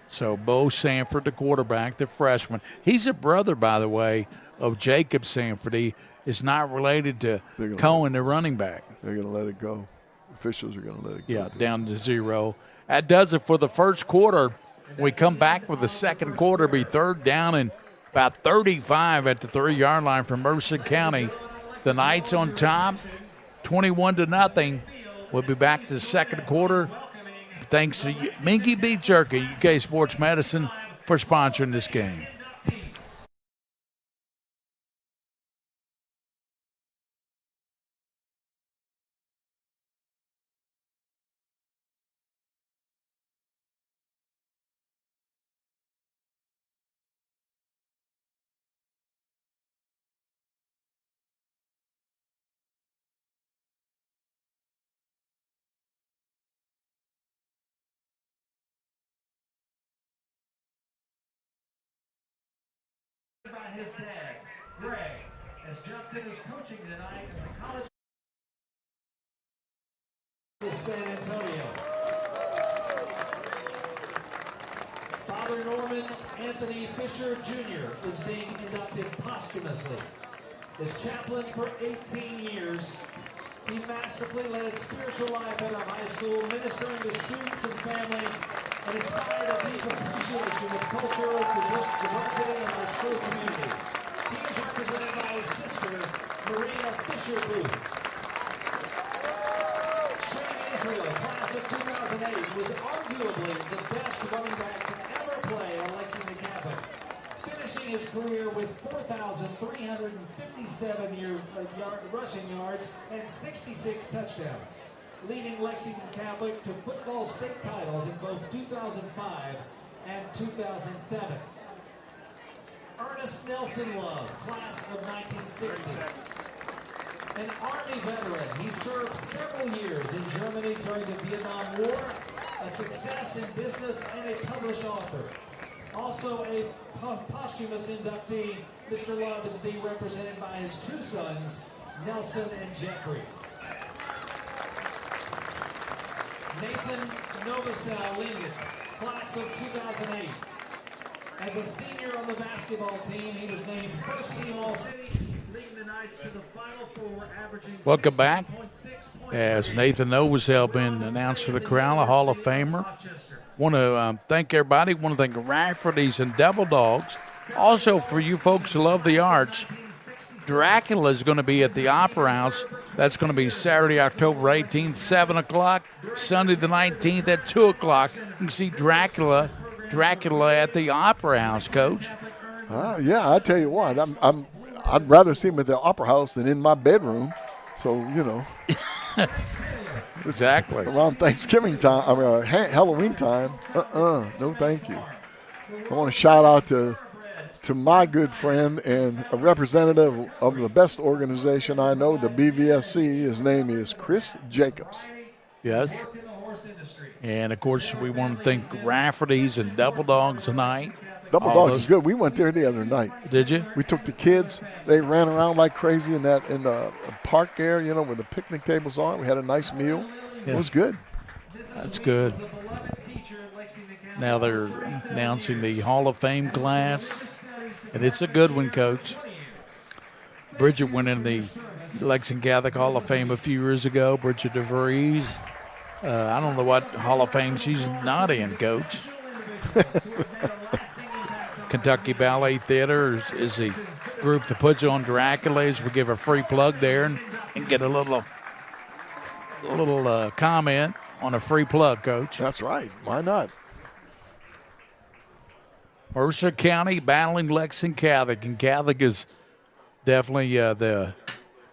So, Bo Sanford, the quarterback, the freshman. He's a brother, by the way, of Jacob Sanford. He is not related to Cohen, the running back. They're going to let it go. Officials are going to let it go. Yeah, down to 0. That does it for the first quarter. When we come back with the second quarter, be third down and about 35 at the 3-yard line from Mercer County. The Knights on top, 21-0. We'll be back to the second quarter. Thanks to Mingua Beef Jerky, UK Sports Medicine, for sponsoring this game. By his dad, Greg, as Justin is coaching tonight in the college of San Antonio. Father Norman Anthony Fisher Jr. is being inducted posthumously. As chaplain for 18 years, he masterfully led spiritual life at our high school, ministering to students and families, and inspired a deep appreciation of cultural diversity in our school community. He is represented by his sister, Maria Fisher Booth. Shane Israel, class of 2008, was arguably the best running back to ever play at Lexington Catholic, finishing his career with 4,357 rushing yards and 66 touchdowns, leading Lexington Catholic to football state titles in both 2005 and 2007. Ernest Nelson Love, class of 1960. An Army veteran, he served several years in Germany during the Vietnam War, a success in business and a published author. Also a posthumous inductee, Mr. Love is being represented by his 2 sons, Nelson and Jeffrey. Nathan Novosel Lincoln, class of 2008. As a senior on the basketball team, he was named first team All-City, leading the Knights to the Final Four, averaging. Welcome back. As Nathan Novosel been announced for the Crown, a Hall of Famer. Want to thank everybody. Want to thank Rafferty's and Devil Dogs. Also, for you folks who love the arts, Dracula is going to be at the Opera House. That's going to be Saturday, October 18th, 7 o'clock. Sunday the 19th at 2 o'clock. You can see Dracula at the Opera House, Coach. Yeah, I tell you what, I'd rather see him at the Opera House than in my bedroom. So, you know. Exactly. Around Thanksgiving time, Halloween time, no thank you. I want to shout out to my good friend and a representative of the best organization I know, the BVSC. His name is Chris Jacobs. Yes. And, of course, we want to thank Rafferty's and Double Dogs tonight. Double Dogs is good. We went there the other night. Did you? We took the kids. They ran around like crazy in the park there, you know, where the picnic tables are. We had a nice meal. Yeah. It was good. That's good. Now they're announcing the Hall of Fame class, and it's a good one, Coach. Bridget went in the Lexington Catholic Hall of Fame a few years ago, Bridget DeVries. I don't know what Hall of Fame she's not in, Coach. Kentucky Ballet Theater is the group that puts on Dracula's. We give a free plug there and get a little comment on a free plug, Coach. That's right. Why not? Mercer County battling Lexington Catholic, and Catholic is definitely the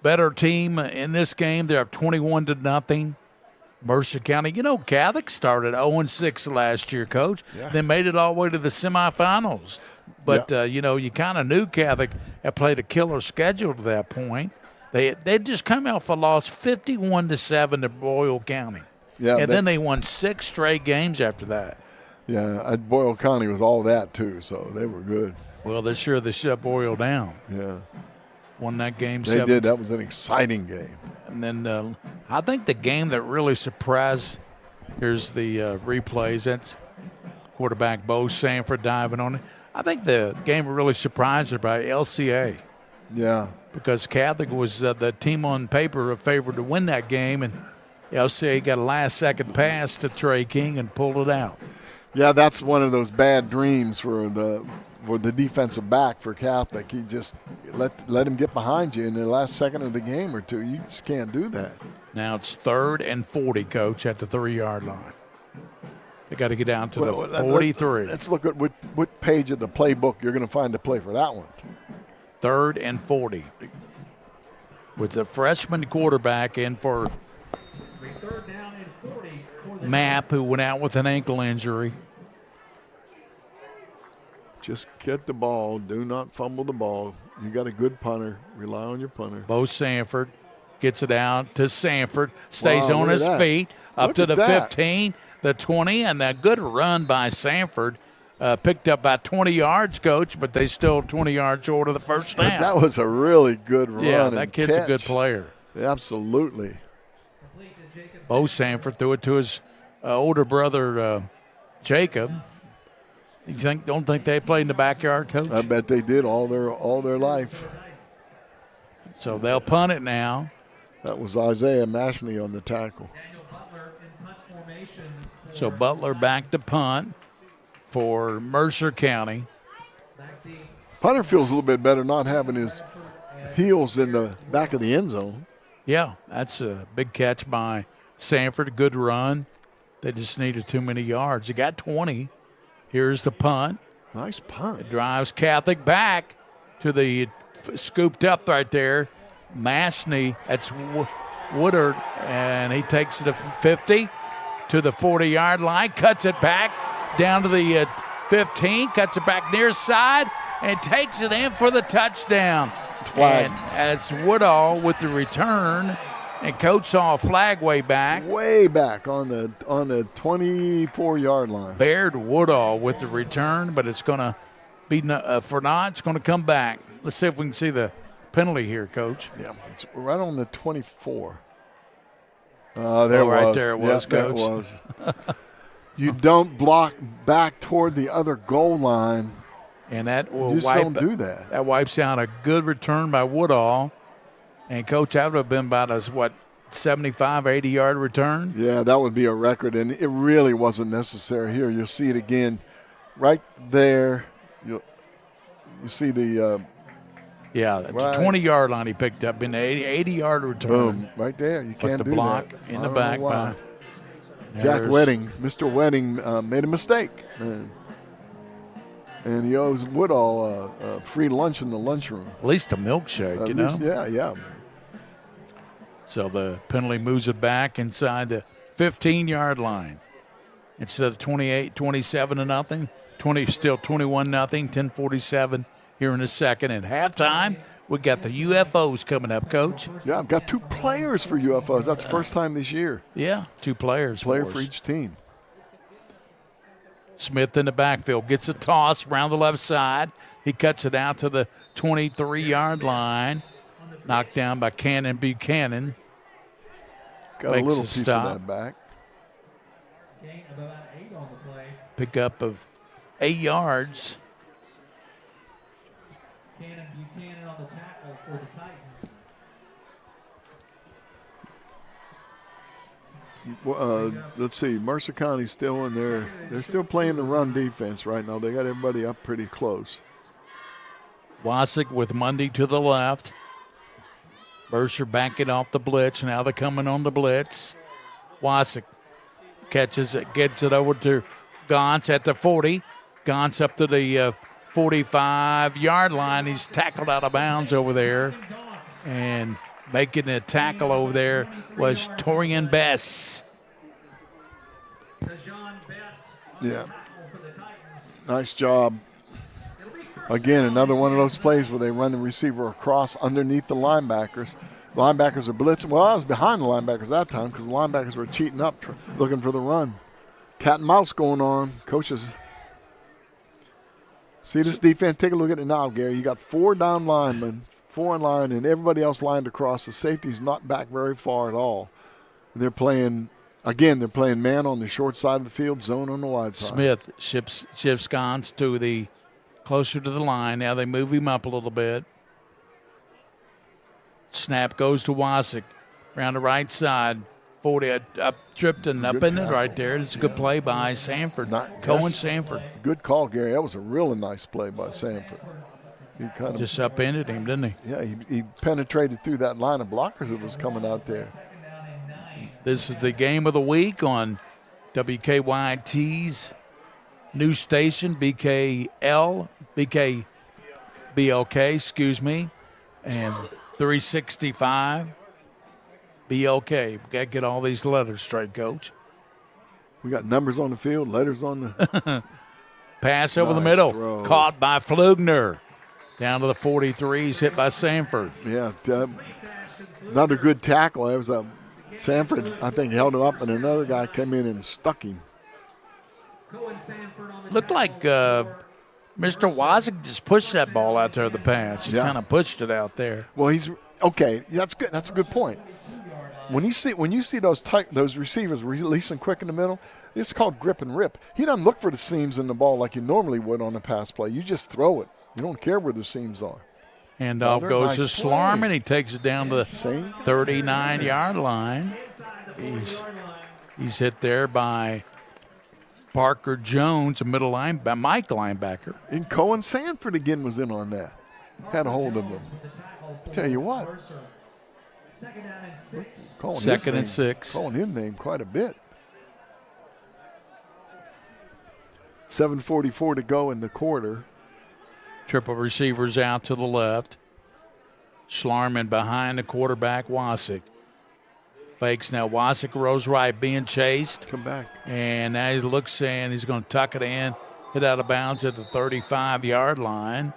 better team in this game. They're up 21-0. Mercer County, you know, Catholic started 0-6 last year, Coach. Yeah. They made it all the way to the semifinals. But, you know, you kind of knew Catholic had played a killer schedule to that point. They just come off a loss 51-7 to Boyle County. Yeah, and then they won 6 straight games after that. Yeah, Boyle County was all that too, so they were good. Well, they shut Boyle down. Yeah. won that game. They did. That was an exciting game. And then I think the game that really surprised, here's the replays. That's quarterback Bo Sanford diving on it. I think the game really surprised everybody, LCA. Yeah. Because Catholic was the team on paper favored to win that game, and LCA got a last-second pass to Trey King and pulled it out. Yeah, that's one of those bad dreams for the defensive back for Catholic. He just let him get behind you in the last second of the game or two. You just can't do that. Now it's 3rd and 40, Coach, at the 3-yard line. They got to get down to the 43. Let's look at what page of the playbook you're going to find a play for that one. 3rd and 40. With the freshman quarterback in for Mapp, who went out with an ankle injury. Just get the ball. Do not fumble the ball. You got a good punter. Rely on your punter. Bo Sanford gets it out to Sanford. Stays Wow, on his feet. Up Look to at the that. 15, the 20, and a good run by Sanford. Picked up by 20 yards, Coach, but they still 20 yards short of the first down. That was a really good run. Yeah, and that kid's catch. a good player. Absolutely. Bo Sanford threw it to his older brother, Jacob. You don't think they played in the backyard, Coach? I bet they did all their life. So they'll punt it now. That was Isaiah Mashney on the tackle. So Butler back to punt for Mercer County. Punter feels a little bit better not having his heels in the back of the end zone. Yeah, that's a big catch by Sanford. A good run. They just needed too many yards. He got 20. Here's the punt. Nice punt. It drives Catholic back to the scooped up right there. Mashney, that's Woodard, and he takes it to 50 to the 40-yard line, cuts it back down to the 15, cuts it back near side, and takes it in for the touchdown. Flag. And it's Woodall with the return, and Coach saw a flag way back. Way back on the 24-yard line. Baird Woodall with the return, but it's going to be for not. It's going to come back. Let's see if we can see the penalty here, Coach. Yeah, it's right on the 24. There right there it was, yeah, Coach. That was. You don't block back toward the other goal line. And that will You just don't do that. That wipes out a good return by Woodall. And, Coach, that would have been about a, 75, 80-yard return? Yeah, that would be a record, and it really wasn't necessary. Here, you'll see it again right there. You see the yeah, the 20-yard line he picked up in the 80-yard return. Boom, right there. You can't the do block that. in the back by Jack Wedding. Mr. Wedding made a mistake. And he owes Woodall a free lunch in the lunchroom. At least a milkshake, you know? Yeah. So the penalty moves it back inside the 15-yard line. Instead of 28, 27-0, still 21-0, 10:47 here in the second. At halftime, we got the UFOs coming up, Coach. Yeah, I've got 2 players for UFOs. That's the first time this year. Yeah, 2 players. Player for for each team. Smith in the backfield gets a toss around the left side. He cuts it out to the 23-yard line. Knocked down by Cannon Buchanan. Got Makes a little a piece stop. of that back. Pickup of 8 yards. Cannon Buchanan on the tackle for the Titans. Let's see. Mercer County's still in there. They're still playing the run defense right now. They got everybody up pretty close. Wasick with Mundy to the left. Mercer backing off the blitz. Now they're coming on the blitz. Wasick catches it, gets it over to Gauntz at the 40. Gauntz up to the 45-yard line. He's tackled out of bounds over there. And making a tackle over there was Torian Bess. Yeah. Nice job. Again, another one of those plays where they run the receiver across underneath the linebackers. The linebackers are blitzing. Well, I was behind the linebackers that time because the linebackers were cheating up, looking for the run. Cat and mouse going on. Coaches. See this defense? Take a look at it now, Gary. You got 4 down linemen, 4 in line, and everybody else lined across. The safety's not back very far at all. And they're playing man on the short side of the field, zone on the wide side. Smith shifts Gons to the closer to the line. Now they move him up a little bit. Snap goes to Wasick around the right side. 40 up, tripped and up in it right there. It's a good play by Sanford. Cohen Sanford. Good call, Gary. That was a really nice play by Sanford. He kind of just upended him, didn't he? Yeah, he penetrated through that line of blockers that was coming out there. This is the game of the week on WKYT's new station, BLK, excuse me, and 365 BLK. We got to get all these letters straight, Coach. We got numbers on the field, letters on the pass over the middle, throw. Caught by Flugner. Down to the 43s, hit by Sanford. Yeah, another good tackle. It was Sanford, I think, held him up, and another guy came in and stuck him. Looked like Mr. Wasick just pushed that ball out there, the pass. He kind of pushed it out there. Well, he's okay. That's good. That's a good point. When you see those receivers releasing quick in the middle, it's called grip and rip. He doesn't look for the seams in the ball like you normally would on a pass play. You just throw it. You don't care where the seams are. Handoff goes to Slarman. He takes it down to the 39-yard line. He's hit there by Parker Jones, a middle Mike linebacker. And Cohen Sanford again was in on that. Had a hold of him. Tell you what. Second and 6. Calling his name quite a bit. 7:44 to go in the quarter. Triple receivers out to the left. Schlarman behind the quarterback, Wasick. Fakes now. Wasick rolls right, being chased. Come back. And now he looks and he's going to tuck it in, hit out of bounds at the 35-yard line.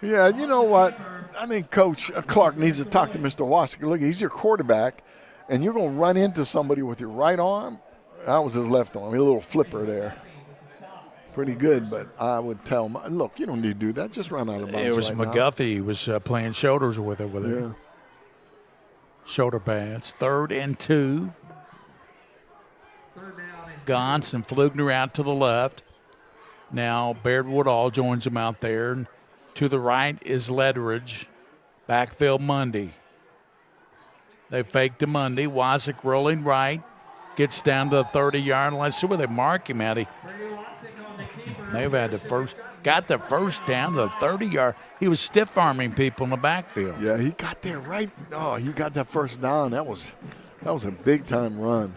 Yeah, you know what? I think Coach Clark needs to talk to Mr. Wasick. Look, he's your quarterback, and you're going to run into somebody with your right arm. That was his left arm, a little flipper there. Pretty good, but I would tell him, look, you don't need to do that. Just run out of bounds. It was right McGuffey. He was playing shoulders with over there. Yeah. Shoulder pads. 3rd and 2. Gons and Flugner out to the left. Now Baird Woodall joins him out there. And to the right is Ledridge. Backfield Mundy. They fake to Mundy. Wasick rolling right. Gets down to the 30-yard line. Let's see where they mark him at. They've had got the first down to the 30-yard. He was stiff-arming people in the backfield. Yeah, he got there right. Oh, he got that first down. That was a big-time run.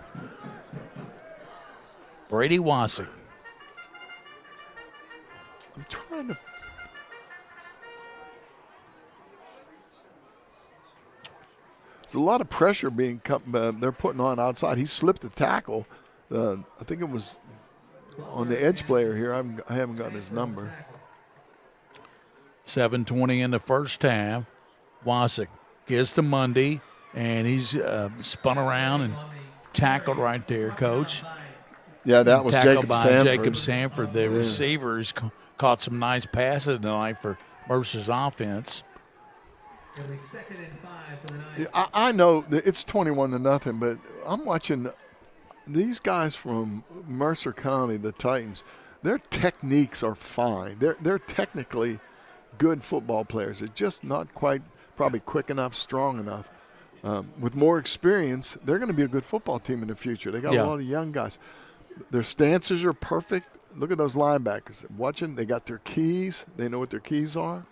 Brady Wasick. I'm trying to. There's a lot of pressure they're putting on outside. He slipped the tackle. I think it was on the edge player here. I haven't got his number. 7:20 in the first half. Wasick gives to Mundy, and he's spun around and tackled right there, Coach. Yeah, that was tackled by Jacob Sanford. The receivers caught some nice passes tonight for Mercer's offense. I know that it's 21-0, but I'm watching these guys from Mercer County, the Titans. Their techniques are fine. They're technically good football players. They're just not quite probably quick enough, strong enough. With more experience, they're going to be a good football team in the future. They got a lot of young guys. Their stances are perfect. Look at those linebackers. Watching, they got their keys. They know what their keys are.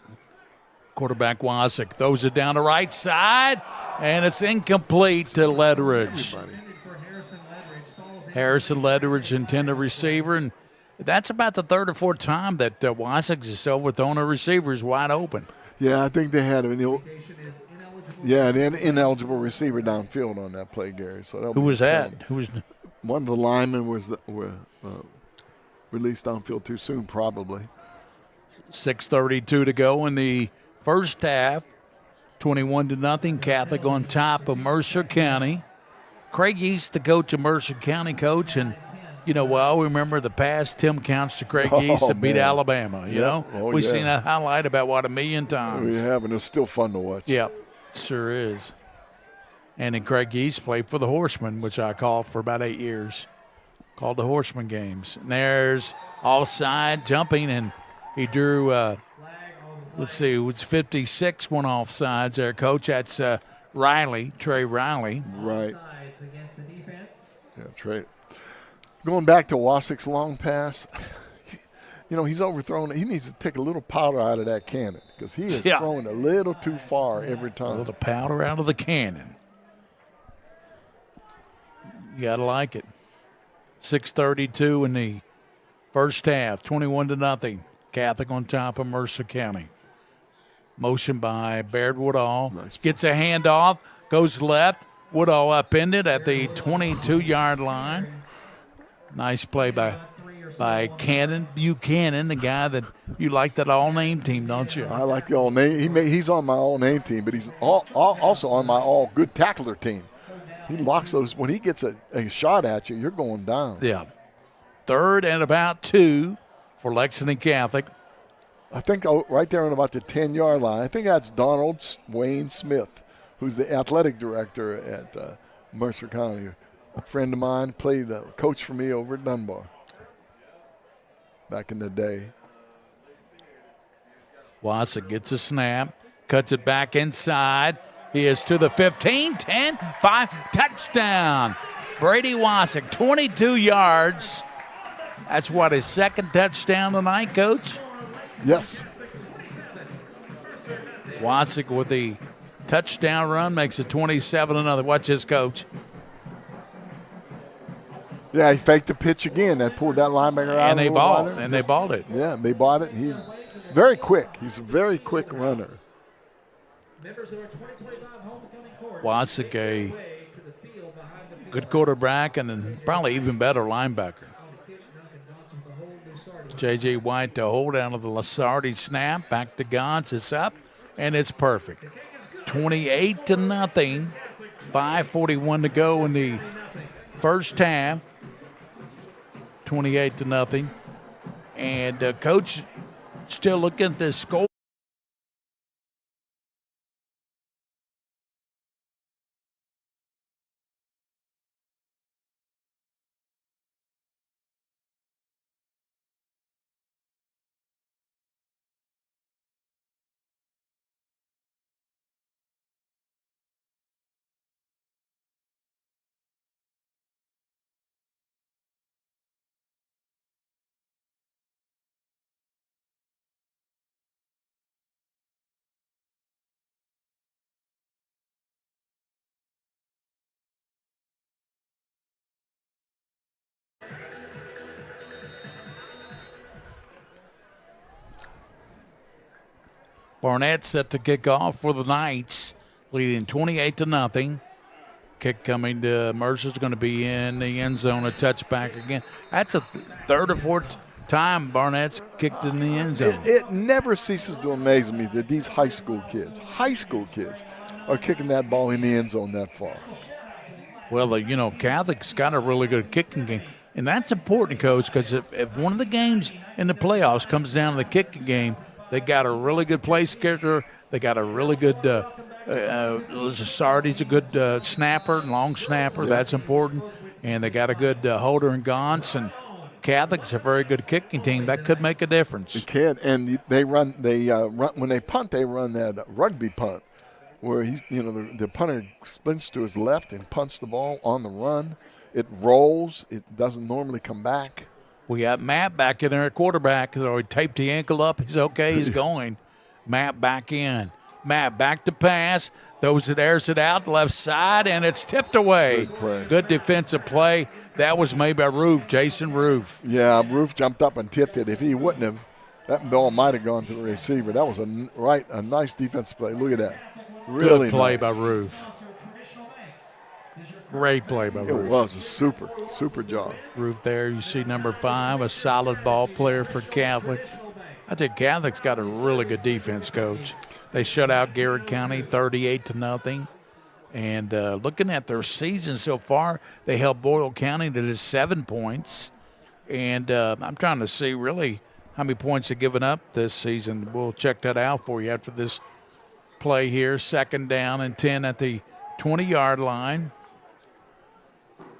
Quarterback Wasick throws it down the right side, and it's incomplete to Ledridge. Harrison Ledridge, intended receiver, and that's about the 3rd or 4th time that Wasick is overthrown a receiver is wide open. Yeah, I think they had an ineligible receiver downfield on that play, Gary. So who was that? One of the linemen was released downfield too soon, probably. 6:32 to go in the first half. 21-0, Catholic on top of Mercer County. Craig East, the coach of Mercer County, Coach, and well, remember the past Tim Counts to Craig Oh, East that beat man. Alabama, you know? Oh, We've yeah. seen that highlight about, 1,000,000 times. We have, and it's still fun to watch. Yep, sure is. And then Craig East played for the Horsemen, which I called for about 8 years. Called the Horsemen games. And there's offside jumping, and he drew, let's see, it was 56 one offsides there, Coach. That's Riley, Trey Riley. Right. Yeah, Trey. Going back to Wasik's long pass, he's overthrown. He needs to take a little powder out of that cannon because he is throwing a little too far every time. A little powder out of the cannon. You got to like it. 6:32 in the first half, 21-0. Catholic on top of Mercer County. Motion by Baird Woodall. Nice. Gets a handoff, goes left. Woodall upended at the 22-yard line. Nice play by Buchanan, the guy that you like that all-name team, don't you? I like the all-name. He's on my all-name team, but he's also on my all-good tackler team. He locks those. When he gets a shot at you, you're going down. Yeah. 3rd and about 2 for Lexington Catholic. I think right there on about the 10-yard line, I think that's Donald Wayne Smith, who's the athletic director at Mercer County. A friend of mine, played coach for me over at Dunbar back in the day. Wasik gets a snap, cuts it back inside. He is to the 15, 10, 5, touchdown. Brady Wasik, 22 yards. That's what, his second touchdown tonight, Coach? Yes. Wasik with the touchdown run makes it 27-0. Watch this, Coach. Yeah, he faked the pitch again. That pulled that linebacker out. And they balled. And they balled it. Yeah, they bought it. He very quick. He's a very quick runner. Wasik, a good quarterback and then probably even better linebacker. J.J. White to hold out of the Lasardi snap. Back to Gons. It's up, and it's perfect. 28-0. 5:41 to go in the first half. 28-0. And Coach still looking at this score. Barnett set to kick off for the Knights, leading 28-0. Kick coming to Mercer's going to be in the end zone, a touchback again. That's a third or fourth time Barnett's kicked in the end zone. It never ceases to amaze me that these high school kids, are kicking that ball in the end zone that far. Well, Catholic's got a really good kicking game. And that's important, Coach, because if one of the games in the playoffs comes down to the kicking game, they got a really good place kicker. They got a really good Sardi's a good snapper, long snapper. Yeah. That's important. And they got a good holder and Gons. And Catholic's a very good kicking team. That could make a difference. It can. And they run when they punt, they run that rugby punt where the punter spins to his left and punts the ball on the run. It rolls. It doesn't normally come back. We got Matt back in there at quarterback. So he taped the ankle up. He's okay. He's going. Matt back in. Matt back to pass. Those that airs it out left side, and it's tipped away. Good defensive play. That was made by Roof, Jason Roof. Yeah, Roof jumped up and tipped it. If he wouldn't have, that ball might have gone to the receiver. That was a nice defensive play. Look at that. Really good play nice. by Roof. Great play by Roof. It was a super job. Roof there. You see number 5, a solid ball player for Catholic. I think Catholic's got a really good defense, Coach. They shut out Garrett County 38-0. And looking at their season so far, they held Boyle County to just 7 points. And I'm trying to see really how many points they've given up this season. We'll check that out for you after this play here. 2nd down and 10 at the 20-yard line.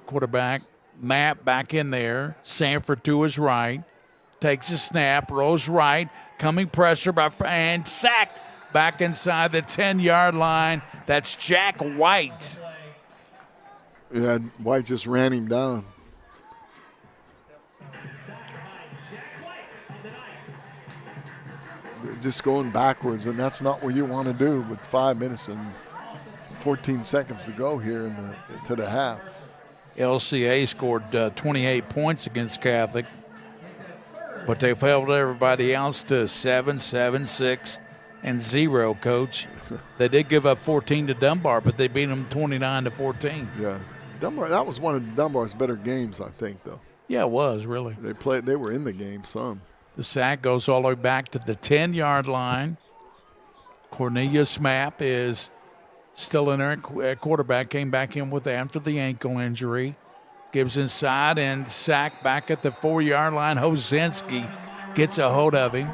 Quarterback Matt back in there. Sanford to his right. Takes a snap, rolls right. Coming pressure and sacked back inside the 10-yard line. That's Jack White. Yeah, White just ran him down. Just going backwards, and that's not what you want to do with 5 minutes and 14 seconds to go here to the half. LCA scored 28 points against Catholic, but they've held everybody else to 7, 7, 6, and 0, Coach. They did give up 14 to Dunbar, but they beat them 29 to 14. Yeah, Dunbar. That was one of Dunbar's better games, I think, though. Yeah, it was really. They were in the game some. The sack goes all the way back to the 10-yard line. Cornelius Mapp is still in there at quarterback. Came back in with after the ankle injury. Gives inside and sack back at the 4-yard line. Hozinski gets a hold of him.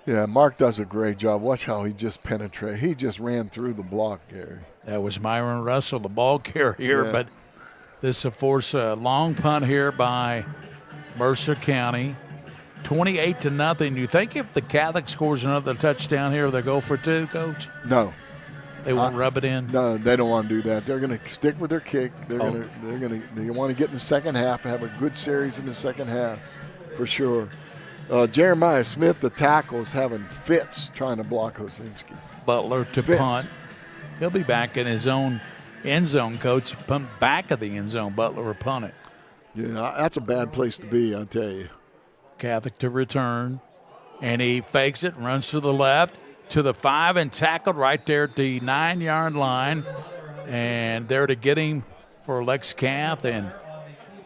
Yeah, Mark does a great job. Watch how he just penetrated. He just ran through the block, Gary. That was Myron Russell, the ball carrier. Yeah. But this will force a long punt here by Mercer County. 28 to nothing. You think if the Catholic scores another touchdown here, they'll go for 2, Coach? No. They won't rub it in? No, they don't want to do that. They're going to stick with their kick. They want to get in the second half and have a good series in the second half for sure. Jeremiah Smith, the tackle, is having fits trying to block Hozinski. Butler to punt. He'll be back in his own end zone, Coach. Punt back of the end zone. Butler will punt it. Yeah, that's a bad place to be, I'll tell you. Catholic to return. And he fakes it, runs to the left, to the 5, and tackled right there at the 9-yard line. And there to get him for Lex Cath, and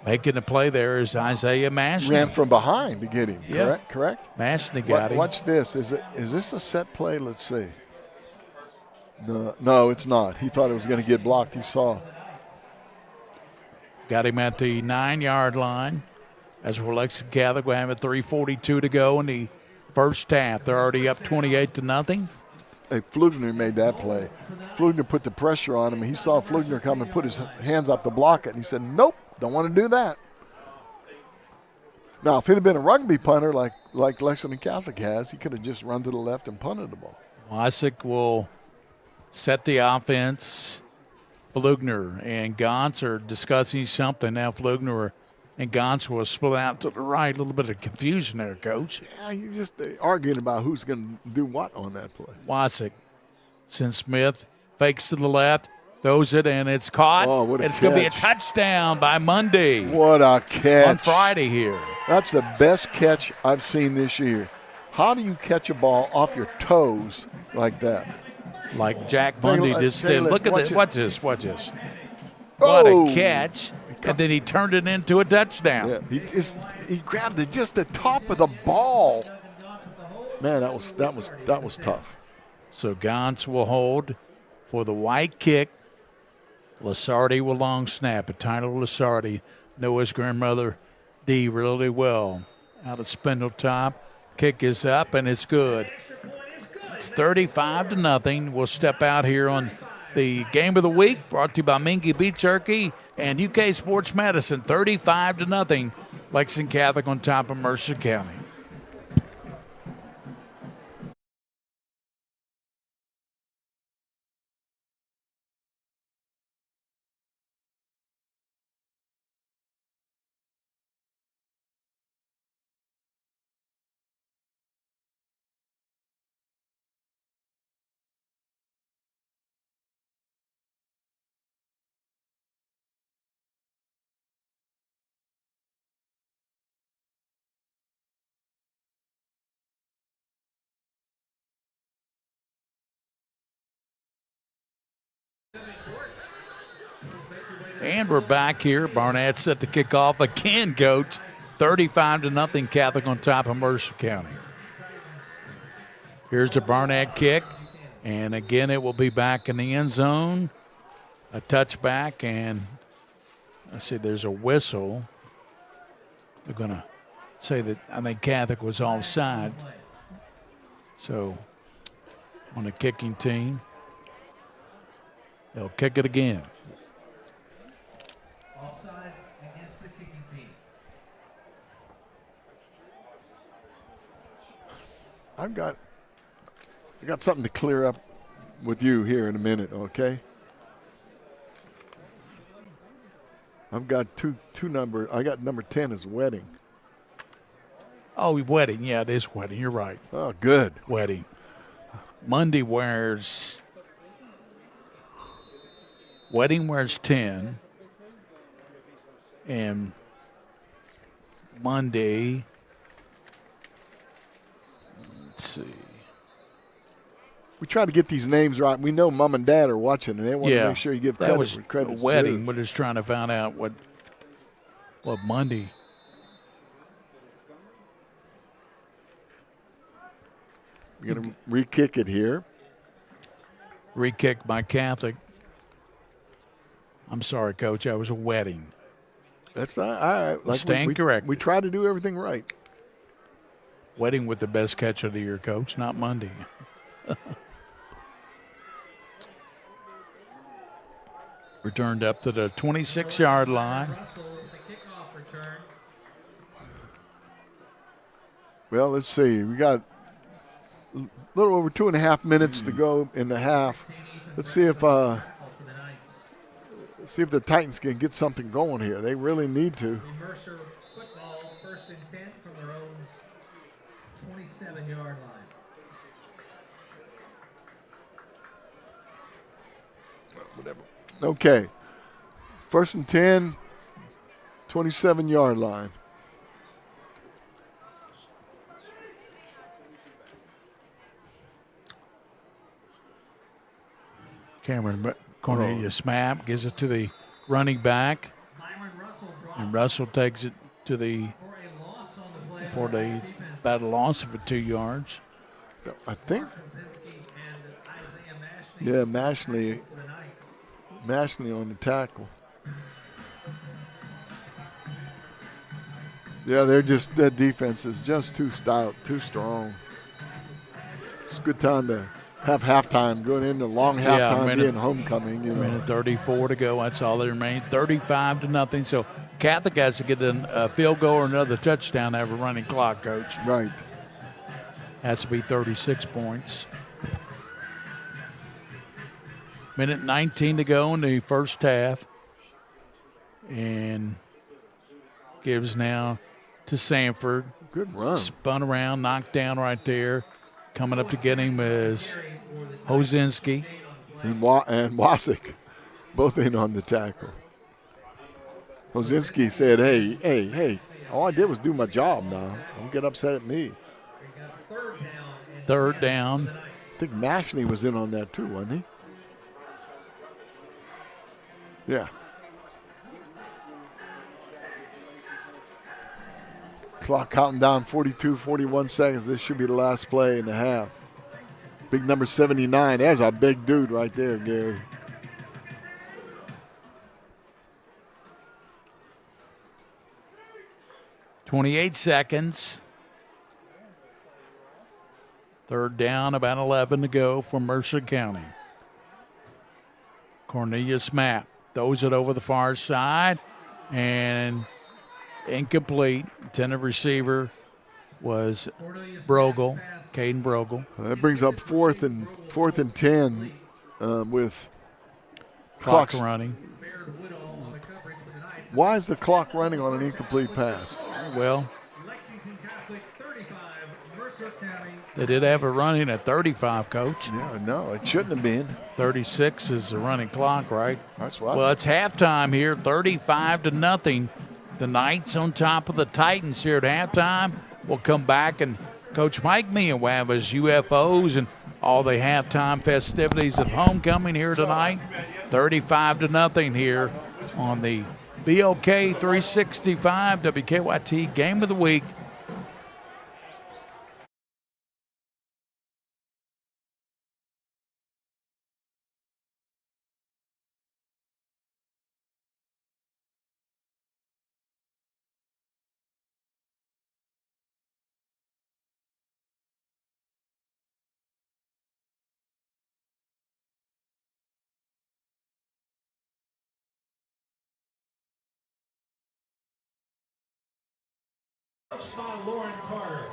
making the play there is Isaiah Mashny. Ran from behind to get him, correct? Mashny got him. Watch this. Is this a set play? Let's see. No, it's not. He thought it was going to get blocked. He saw. Got him at the 9-yard line. As we're Lexington Catholic, we have a 3:42 to go in the first half. They're already up 28 to nothing. Hey, Flugner made that play. Flugner put the pressure on him. He saw Flugner come and put his hands up to block it, and he said, nope, don't want to do that. Now, if it had been a rugby punter like Lexington Catholic has, he could have just run to the left and punted the ball. Wysick will set the offense. Flugner and Gantz are discussing something. Now Flugner and Gantz will split out to the right. A little bit of confusion there, Coach. Yeah, you just arguing about who's going to do what on that play. Wysick sends Smith, fakes to the left, throws it, and it's caught. Oh, what a it's going to be a catch. touchdown by Monday. What a catch. On Friday here. That's the best catch I've seen this year. How do you catch a ball off your toes like that? Like Jack Bundy just did. Look at this. Watch this. What Oh. a catch. And then he turned it into a touchdown. Yeah, he grabbed just the top of the ball. Man, that was tough. So Gantz will hold for the white kick. Lasardi will long snap. A Tyler Lasardi know his grandmother D really well. Out of Spindletop. Kick is up, and it's good. It's 35 to nothing. We'll step out here on the game of the week, brought to you by Mingua Beef Jerky and UK Sports Medicine. 35 to nothing. Lexington Catholic on top of Mercer County. And we're back here. Barnett set to kick off again, Coach. 35 to nothing Catholic on top of Mercer County. Here's a Barnett kick. And again, it will be back in the end zone. A touchback, and Let's see, there's a whistle. They're going to say that I think Catholic was offside. So on the kicking team, they'll kick it again. Offsides against the kicking team. I got something to clear up with you here in a minute, okay? I've got two number. I got number 10 as wedding. Oh, wedding. Yeah, it is wedding. You're right. Oh, good. Wedding. Monday wears. Wedding wears 10. And Monday. Let's see. We try to get these names right. We know Mom and Dad are watching, and they want to make sure you give that credit was where credit's a wedding. due. We're just trying to find out what Monday. You're going to re-kick it here. Re-kick by Catholic. I'm sorry, Coach. I was a wedding. That's not all right. Like Stand corrected. We try to do everything right. Wedding with the best catch of the year, Coach, not Monday. Returned up to the 26-yard line. Well, let's see. We got a little over 2.5 minutes to go in the half. Let's see if the Titans can get something going here. They really need to. Mercer football, 1st and 10 from their own 27-yard line. Whatever. Okay. 1st and 10, 27-yard line. Cameron Cornelius Map gives it to the running back. And Russell takes it to the for the about a loss of 2 yards. I think. Yeah, Mashley on the tackle. Yeah, that defense is just too stout, too strong. It's a good time to have halftime, going into long halftime, being homecoming. Minute 34 to go. That's all that remains. 35-0. So Catholic has to get a field goal or another touchdown to have a running clock, Coach. Right. Has to be 36 points. Minute 19 to go in the first half. And gives now to Sanford. Good run. Spun around, knocked down right there. Coming up to get him is Hozinski. And Wasik, both in on the tackle. Hozinski said, hey, all I did was do my job now. Don't get upset at me. Third down. I think Mashley was in on that too, wasn't he? Yeah. Clock counting down 42, 41 seconds. This should be the last play in the half. Big number 79. There's a big dude right there, Gary. .28 seconds. Third down, about 11 to go for Mercer County. Cornelius Mapp throws it over the far side and incomplete. Intended receiver was Brogel, Caden Brogel. That brings up fourth and 10 with Clock running. Why is the clock running on an incomplete pass? Well, they did have a running at 35, Coach. Yeah, no, it shouldn't have been. 36 is the running clock, right? That's right. Well, it's halftime here, 35-0. The Knights on top of the Titans here at halftime. We'll come back and Coach Mike Mingua will have his UFOs and all the halftime festivities of homecoming here tonight. 35-0 here on the BOK 365 WKYT Game of the Week. Coached by Lauren Carter.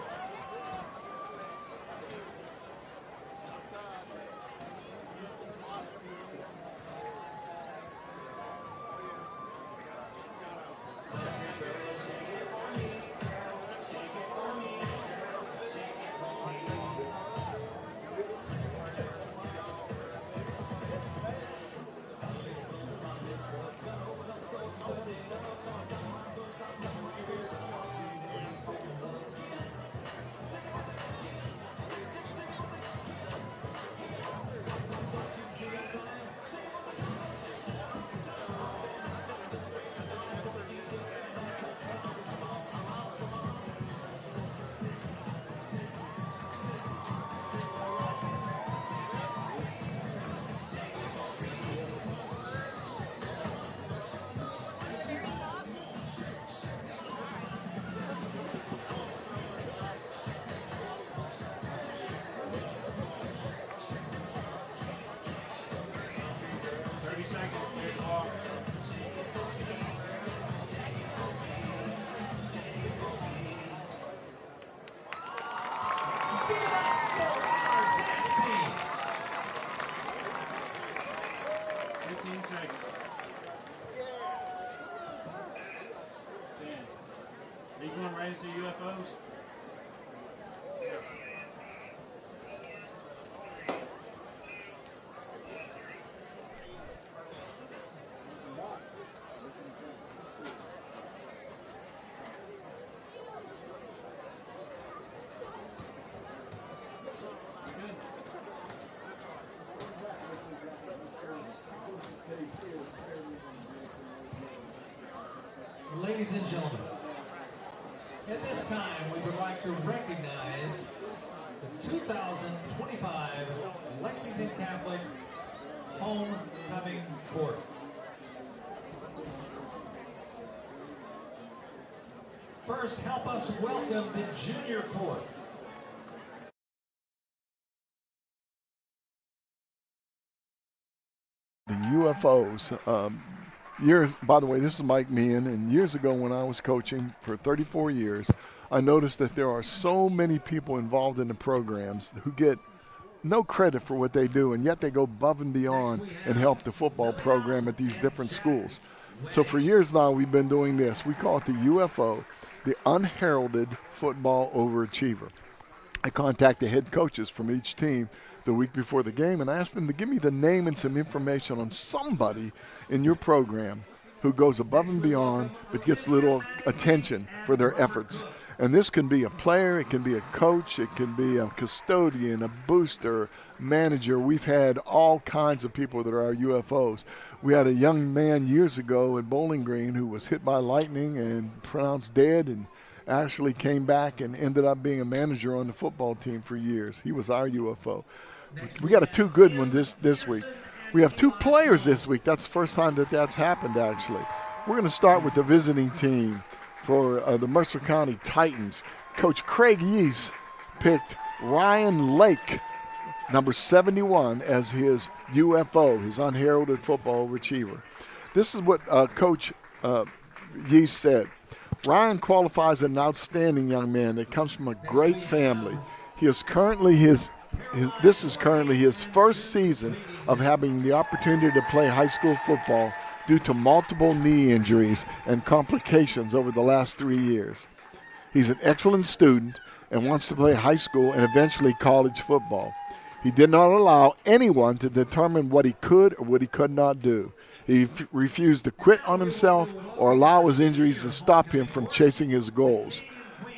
Are you going right into UFOs? Ladies and gentlemen, at this time we would like to recognize the 2025 Lexington Catholic Homecoming Court. First, help us welcome the junior court. The UFOs. Years, by the way, this is Mike Meehan, and years ago when I was coaching for 34 years, I noticed that there are so many people involved in the programs who get no credit for what they do, and yet they go above and beyond and help the football program at these different schools. So for years now, we've been doing this. We call it the UFO, the Unheralded Football Overachiever. I contacted head coaches from each team the week before the game and asked them to give me the name and some information on somebody in your program who goes above and beyond but gets little attention for their efforts. And this can be a player, it can be a coach, it can be a custodian, a booster, manager. We've had all kinds of people that are our UFOs. We had a young man years ago at Bowling Green who was hit by lightning and pronounced dead, and actually came back and ended up being a manager on the football team for years. He was our UFO. We got a two good one this week. We have two players this week. That's the first time that's happened, actually. We're going to start with the visiting team for the Mercer County Titans. Coach Craig Yeast picked Ryan Lake, number 71, as his UFO, his unheralded football overachiever. This is what Coach Yeast said. Ryan qualifies as an outstanding young man that comes from a great family. He is currently this is currently his first season of having the opportunity to play high school football due to multiple knee injuries and complications over the last 3 years. He's an excellent student and wants to play high school and eventually college football. He did not allow anyone to determine what he could or what he could not do. He refused to quit on himself or allow his injuries to stop him from chasing his goals.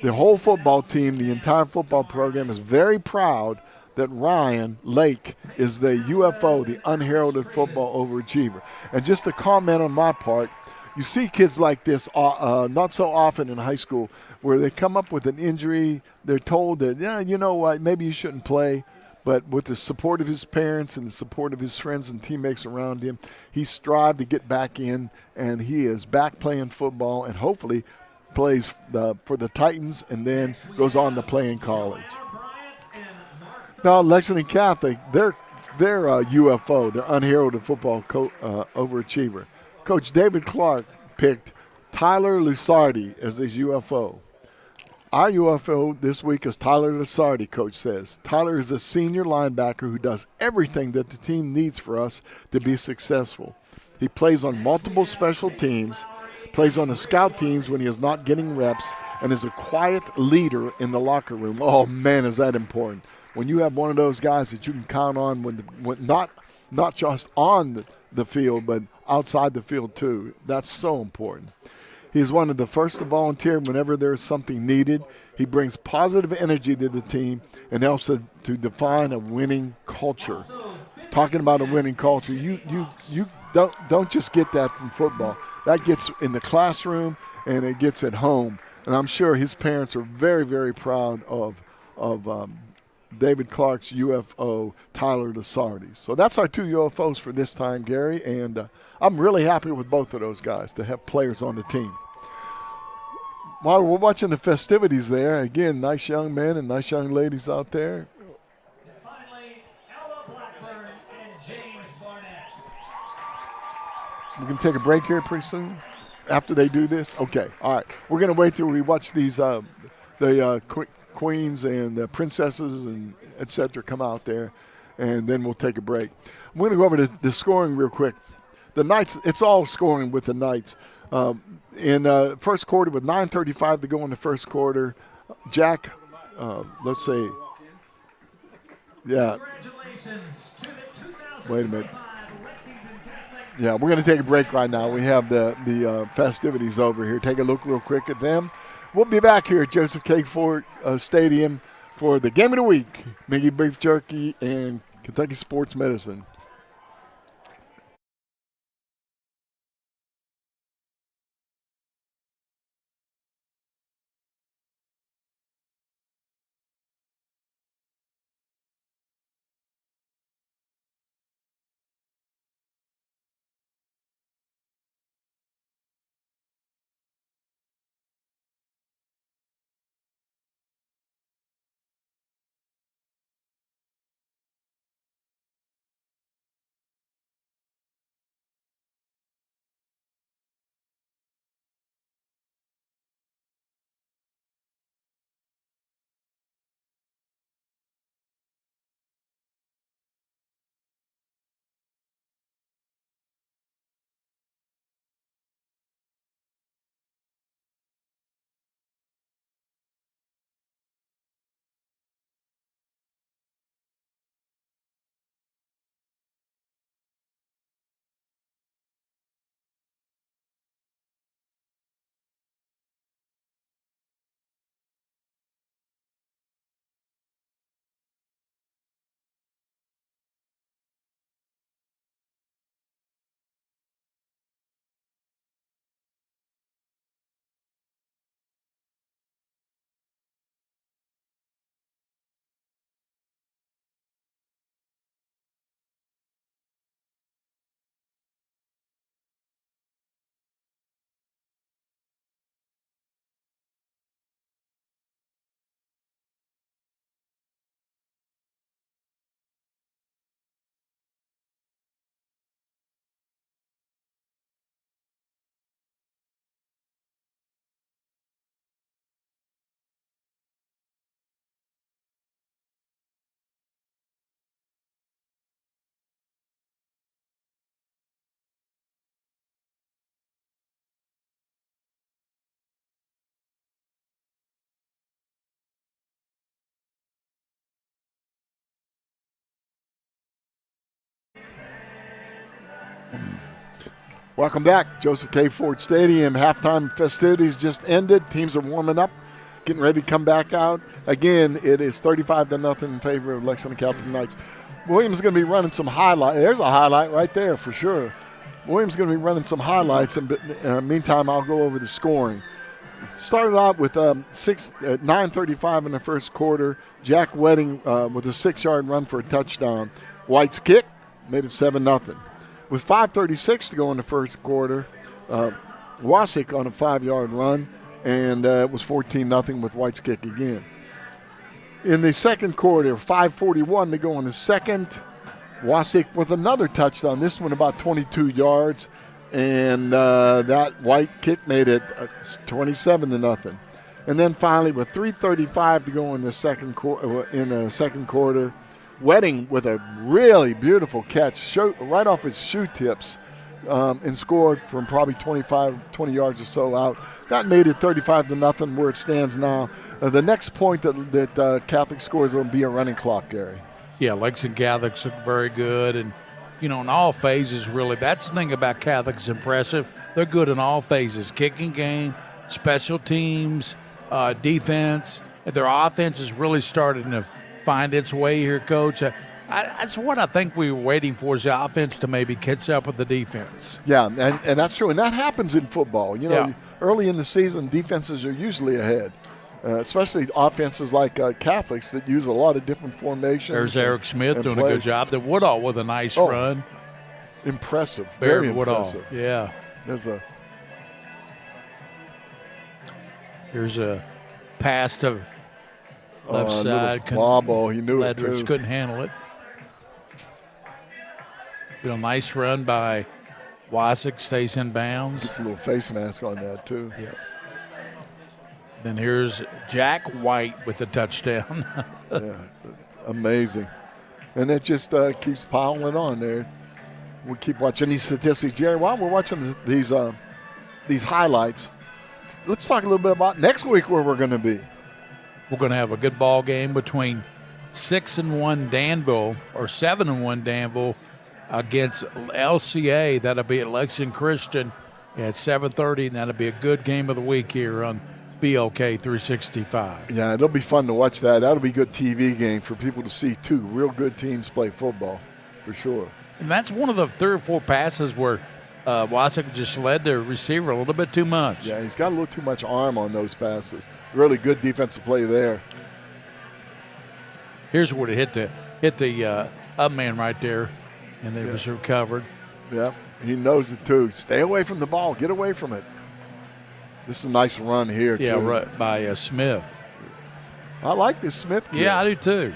The whole football team, the entire football program, is very proud that Ryan Lake is the UFO, the unheralded football overachiever. And just a comment on my part, you see kids like this not so often in high school where they come up with an injury, they're told that, yeah, you know what, maybe you shouldn't play. But with the support of his parents and the support of his friends and teammates around him, he strived to get back in, and he is back playing football and hopefully plays for the Titans and then goes on to play in college. Now, Lexington Catholic, they're UFO, they're unheralded football overachiever. Coach David Clark picked Tyler Lusardi as his UFO. Our UFO this week is Tyler Lasardi, Coach says. Tyler is a senior linebacker who does everything that the team needs for us to be successful. He plays on multiple special teams, plays on the scout teams when he is not getting reps, and is a quiet leader in the locker room. Oh, man, is that important. When you have one of those guys that you can count on when not just on the field, but outside the field too, that's so important. He is one of the first to volunteer whenever there is something needed. He brings positive energy to the team and helps to define a winning culture. Talking about a winning culture, you don't just get that from football. That gets in the classroom and it gets at home. And I'm sure his parents are very, very proud of David Clark's UFO, Tyler Lasardi. So that's our 2 UFOs for this time, Gary. And I'm really happy with both of those guys to have players on the team. While we're watching the festivities there, again, nice young men and nice young ladies out there. And finally, Ella Blackburn and James Barnett. We're going to take a break here pretty soon after they do this. Okay, all right. We're going to wait till we watch these queens and the princesses and et cetera come out there, and then we'll take a break. I'm going to go over to the scoring real quick. The Knights, it's all scoring with the Knights. In first quarter, with 9:35 to go in the first quarter, Jack, let's see. Yeah. Congratulations to the 2005 Wait a minute. Lexington Catholic. Yeah, we're going to take a break right now. We have the festivities over here. Take a look real quick at them. We'll be back here at Joseph K. Ford Stadium for the game of the week, Mingua Beef Jerky and Kentucky Sports Medicine. Welcome back, Joseph K. Ford Stadium. Halftime festivities just ended. Teams are warming up, getting ready to come back out. Again, it is 35-0 in favor of Lexington Catholic Knights. Williams is going to be running some highlights. There's a highlight right there for sure. Williams is going to be running some highlights, and meantime, I'll go over the scoring. Started out with 9:35 in the first quarter. Jack Wedding with a 6-yard run for a touchdown. White's kick made it 7-0. With 5:36 to go in the first quarter, Wasik on a 5-yard run, and it was 14-0 with White's kick again. In the second quarter, 5:41 to go in the second, Wasik with another touchdown. This one about 22 yards, and that White kick made it 27-0. And then finally, with 3:35 to go in the second quarter, Wedding with a really beautiful catch, right off his shoe tips, and scored from probably 20 yards or so out. That made it 35-0 where it stands now. The next point that Catholic scores will be a running clock, Gary. Yeah, Lexington Catholic's look very good, and in all phases, really. That's the thing about Catholic's impressive. They're good in all phases: kicking game, special teams, defense. Their offense is really starting to find its way here, Coach. That's what I think we were waiting for, is the offense to maybe catch up with the defense. Yeah, and that's true, and that happens in football. Early in the season, defenses are usually ahead. Especially offenses like Catholics that use a lot of different formations. There's Eric Smith doing a good job. The Woodall with a nice run. Impressive. Very Woodall. impressive. Yeah. Here's a pass to left side. Ball. He knew it Ledridge too. couldn't handle it. A nice run by Wasik, stays in bounds. Gets a little face mask on that too. Yeah. Then here's Jack White with the touchdown. Yeah, amazing. And it just keeps piling on there. We keep watching these statistics. Jerry, while we're watching these highlights, let's talk a little bit about next week where we're going to be. We're going to have a good ball game between 6-1 Danville or 7-1 Danville against LCA. That'll be at Lexington Christian at 7:30, and that'll be a good game of the week here on BOK 365. Yeah, it'll be fun to watch that. That'll be a good TV game for people to see two real good teams play football, for sure. And that's one of the 3 or 4 passes where Wasik just led the receiver a little bit too much. Yeah, he's got a little too much arm on those passes. Really good defensive play there. Here's where it hit the up man right there, and it was recovered. Yeah, he knows it too. Stay away from the ball. Get away from it. This is a nice run here, too. Yeah, right, by Smith. I like this Smith kid. Yeah, I do too.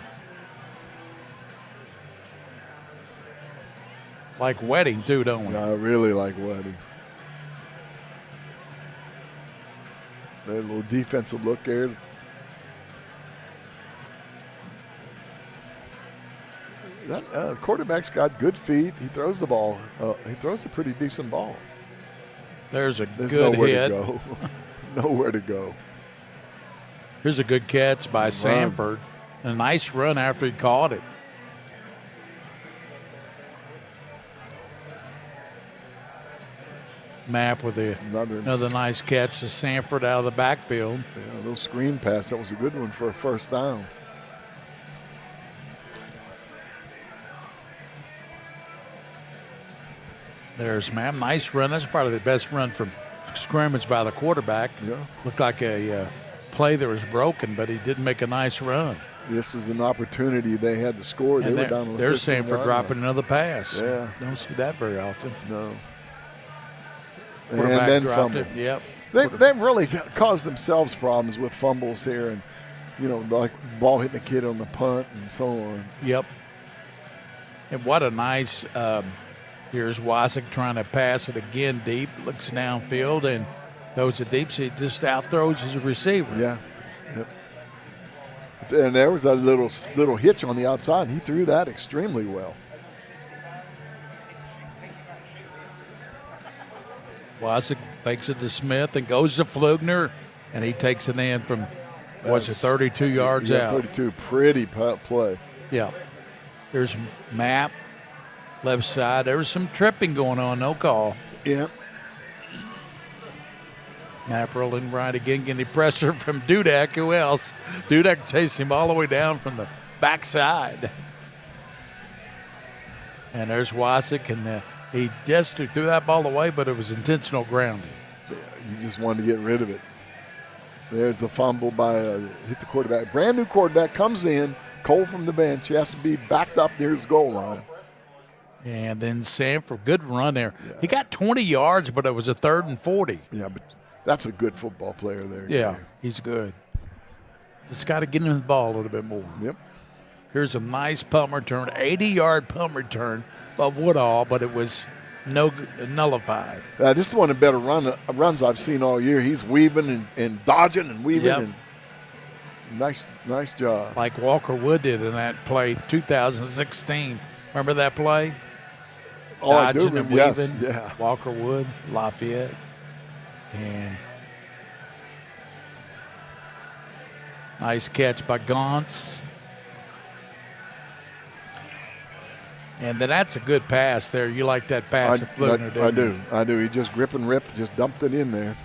Like Wedding, too, don't we? Yeah, I really like Wedding. That little defensive look there. That quarterback's got good feet. He throws the ball. He throws a pretty decent ball. There's There's good nowhere hit. to go. Nowhere to go. Here's a good catch by Sanford. And a nice run after he caught it. Map with another nice catch to Sanford out of the backfield. Yeah, a little screen pass. That was a good one for a first down. There's Map. Nice run. That's probably the best run from scrimmage by the quarterback. Yeah. Looked like a play that was broken, but he did make a nice run. This is an opportunity they had to score. They were down on the They're Sanford 15-yard dropping line. another pass. Yeah. Don't see that very often. No. And Quarterback then dropped fumble. it. Yep. They've really caused themselves problems with fumbles here, and like ball hitting the kid on the punt and so on. Yep. And what a nice. Here's Wasik trying to pass it again deep. Looks downfield and throws it deep. So he just outthrows his receiver. Yeah. Yep. And there was a little hitch on the outside. He threw that extremely well. Wasik fakes it to Smith and goes to Flugner, and he takes it in from, 32 yards out. 32. Pretty play. Yeah. There's Map, left side. There was some tripping going on, no call. Yeah. Map rolling right again, getting pressure from Dudek. Who else? Dudek chased him all the way down from the backside. And there's Wasik, and he just threw that ball away, but it was intentional grounding. Yeah, you just wanted to get rid of it. There's the fumble by hit the quarterback. Brand new quarterback comes in, cold from the bench. He has to be backed up near his goal line. And then Sanford, good run there. Yeah. He got 20 yards, but it was a 3rd and 40. Yeah, but that's a good football player there. Yeah, he's good. Just got to get him the ball a little bit more. Yep. Here's a nice punt return, 80-yard punt return by Woodall, but it was nullified. This is one of the better runs I've seen all year. He's weaving and dodging and weaving. Yep. And nice job. Like Walker Wood did in that play 2016. Remember that play? Oh, I do. Dodging and Yes, weaving. yeah. Walker Wood, Lafayette. And nice catch by Gauntz. And then that's a good pass there. You like that pass of Flutner, didn't you? I do. He just grip and rip, just dumped it in there.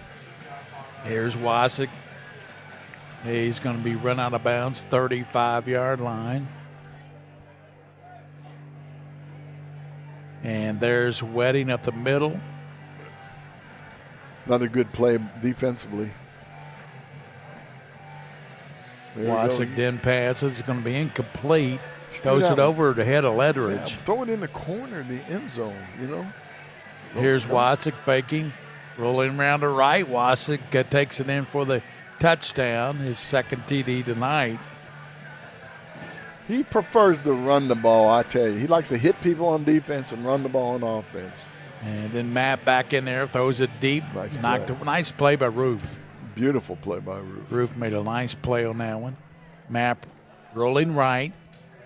Here's Wasick. He's going to be run out of bounds, 35-yard line. And there's Wedding up the middle. Another good play defensively. There you go. Wasick then passes. It's going to be incomplete. Throws it over the head of Ledridge. Yeah, throw it in the corner of the end zone, you know. Here's Wasick faking. Rolling around to right. Wasick takes it in for the touchdown, his second TD tonight. He prefers to run the ball, I tell you. He likes to hit people on defense and run the ball on offense. And then Matt back in there, throws it deep. Nice play by Roof. Beautiful play by Roof. Roof made a nice play on that one. Matt rolling right.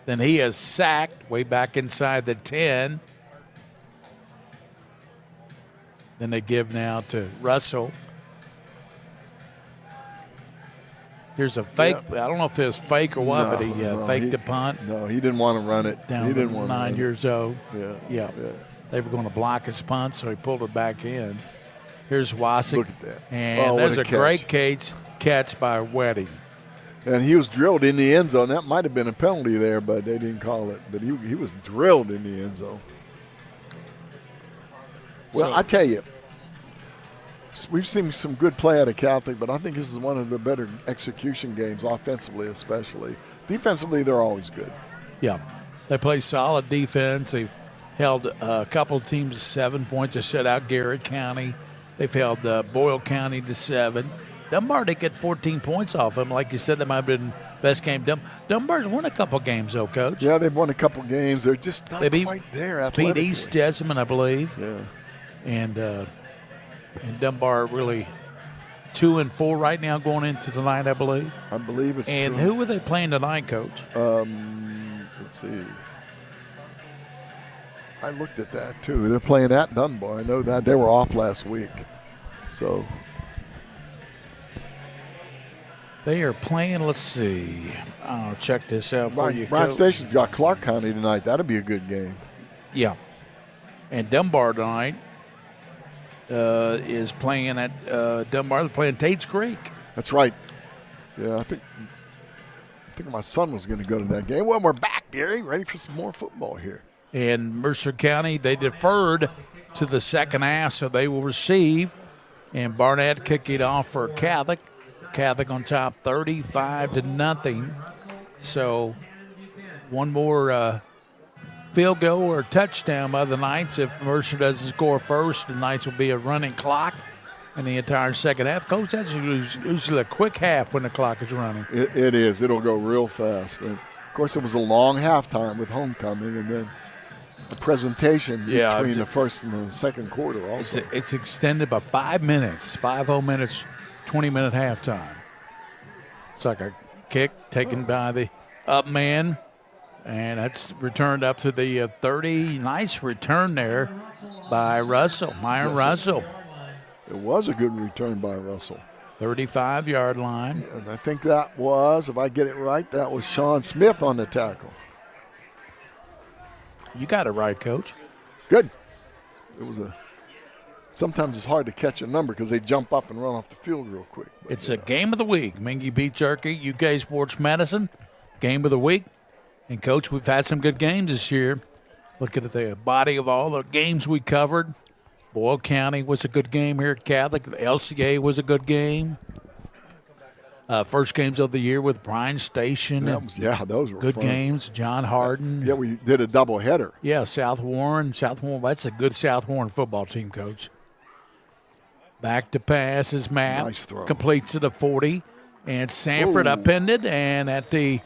Then he is sacked way back inside the 10. Then they give now to Russell. Here's a fake. Yeah. I don't know if it was fake or what, but he faked the punt. No, he didn't want to run it. Down he didn't to want 9 years old. Yeah. They were going to block his punt, so he pulled it back in. Here's Wasick. Look at that. And there's a great catch by Wedding. And he was drilled in the end zone. That might have been a penalty there, but they didn't call it. But he was drilled in the end zone. Well, I tell you, we've seen some good play out of Catholic, but I think this is one of the better execution games, offensively especially. Defensively, they're always good. Yeah. They play solid defense. They've held a couple of teams to 7 points. They shut out Garrett County. They've held Boyle County to 7. Dunbar, they get 14 points off them. Like you said, that might have been best game. Dunbar's won a couple games, though, Coach. Yeah, they've won a couple games. They're just not quite there athletically. Beat East Jessamine, I believe. Yeah. And Dunbar really 2-4 right now going into tonight, I believe. I believe it's And true. who were they playing tonight, Coach? Let's see. I looked at that, too. They're playing at Dunbar. I know that. They were off last week. So they are playing, let's see. I'll check this out for you. Bryan Station's got Clark County tonight. That'll be a good game. Yeah. And Dunbar tonight is playing at Dunbar. They're playing Tate's Creek. That's right. Yeah, I think my son was going to go to that game. Well, we're back, Gary. Ready for some more football here. And Mercer County, they deferred to the second half, so they will receive. And Barnett kick it off for Catholic. Catholic on top 35-0. So one more field goal or touchdown by the Knights. If Mercer doesn't score first, the Knights will be a running clock in the entire second half. Coach, that's usually a quick half when the clock is running. It is. It'll go real fast. And of course, it was a long halftime with homecoming, and then the presentation between the first and the second quarter also. It's extended by 5 minutes, 5 whole minutes, 20-minute halftime. It's like a kick taken by the up man, and that's returned up to the 30. Nice return there by Russell, Myron Russell. It was a good return by Russell. 35-yard line. And I think that was, if I get it right, that was Sean Smith on the tackle. You got it right, Coach. Good. It was sometimes it's hard to catch a number because they jump up and run off the field real quick. But it's a game of the week. Mingua beat Jerky, UK Sports Medicine. Game of the week. And, Coach, we've had some good games this year. Look at the body of all the games we covered. Boyle County was a good game here at Catholic. The LCA was a good game. First games of the year with Bryan Station. Those were good fun. games. John Harden. Yeah, we did a doubleheader. Yeah, South Warren. That's a good South Warren football team, Coach. Back to pass is Matt. Nice throw. Completes to the 40. And Sanford upended. And at the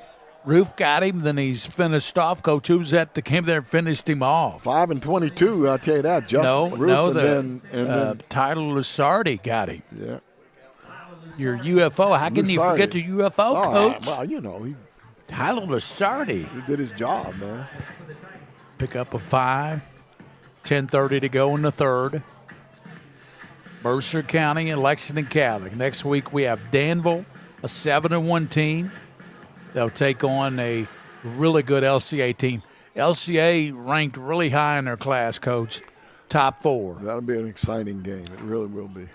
Roof got him, then he's finished off. Coach, who's that that came there and finished him off? 5 and 22, I'll tell you that. Justin Roof, then Tyler Lusardi got him. Yeah. Your UFO. How can you forget the UFO, Coach? Well, you know, he Tyler Lusardi. did his job, man. Pick up a 5. 10:30 to go in the third. Mercer County and Lexington Catholic. Next week we have Danville, a 7-1 team. They'll take on a really good LCA team. LCA ranked really high in their class, Coach. Top 4. That'll be an exciting game. It really will be.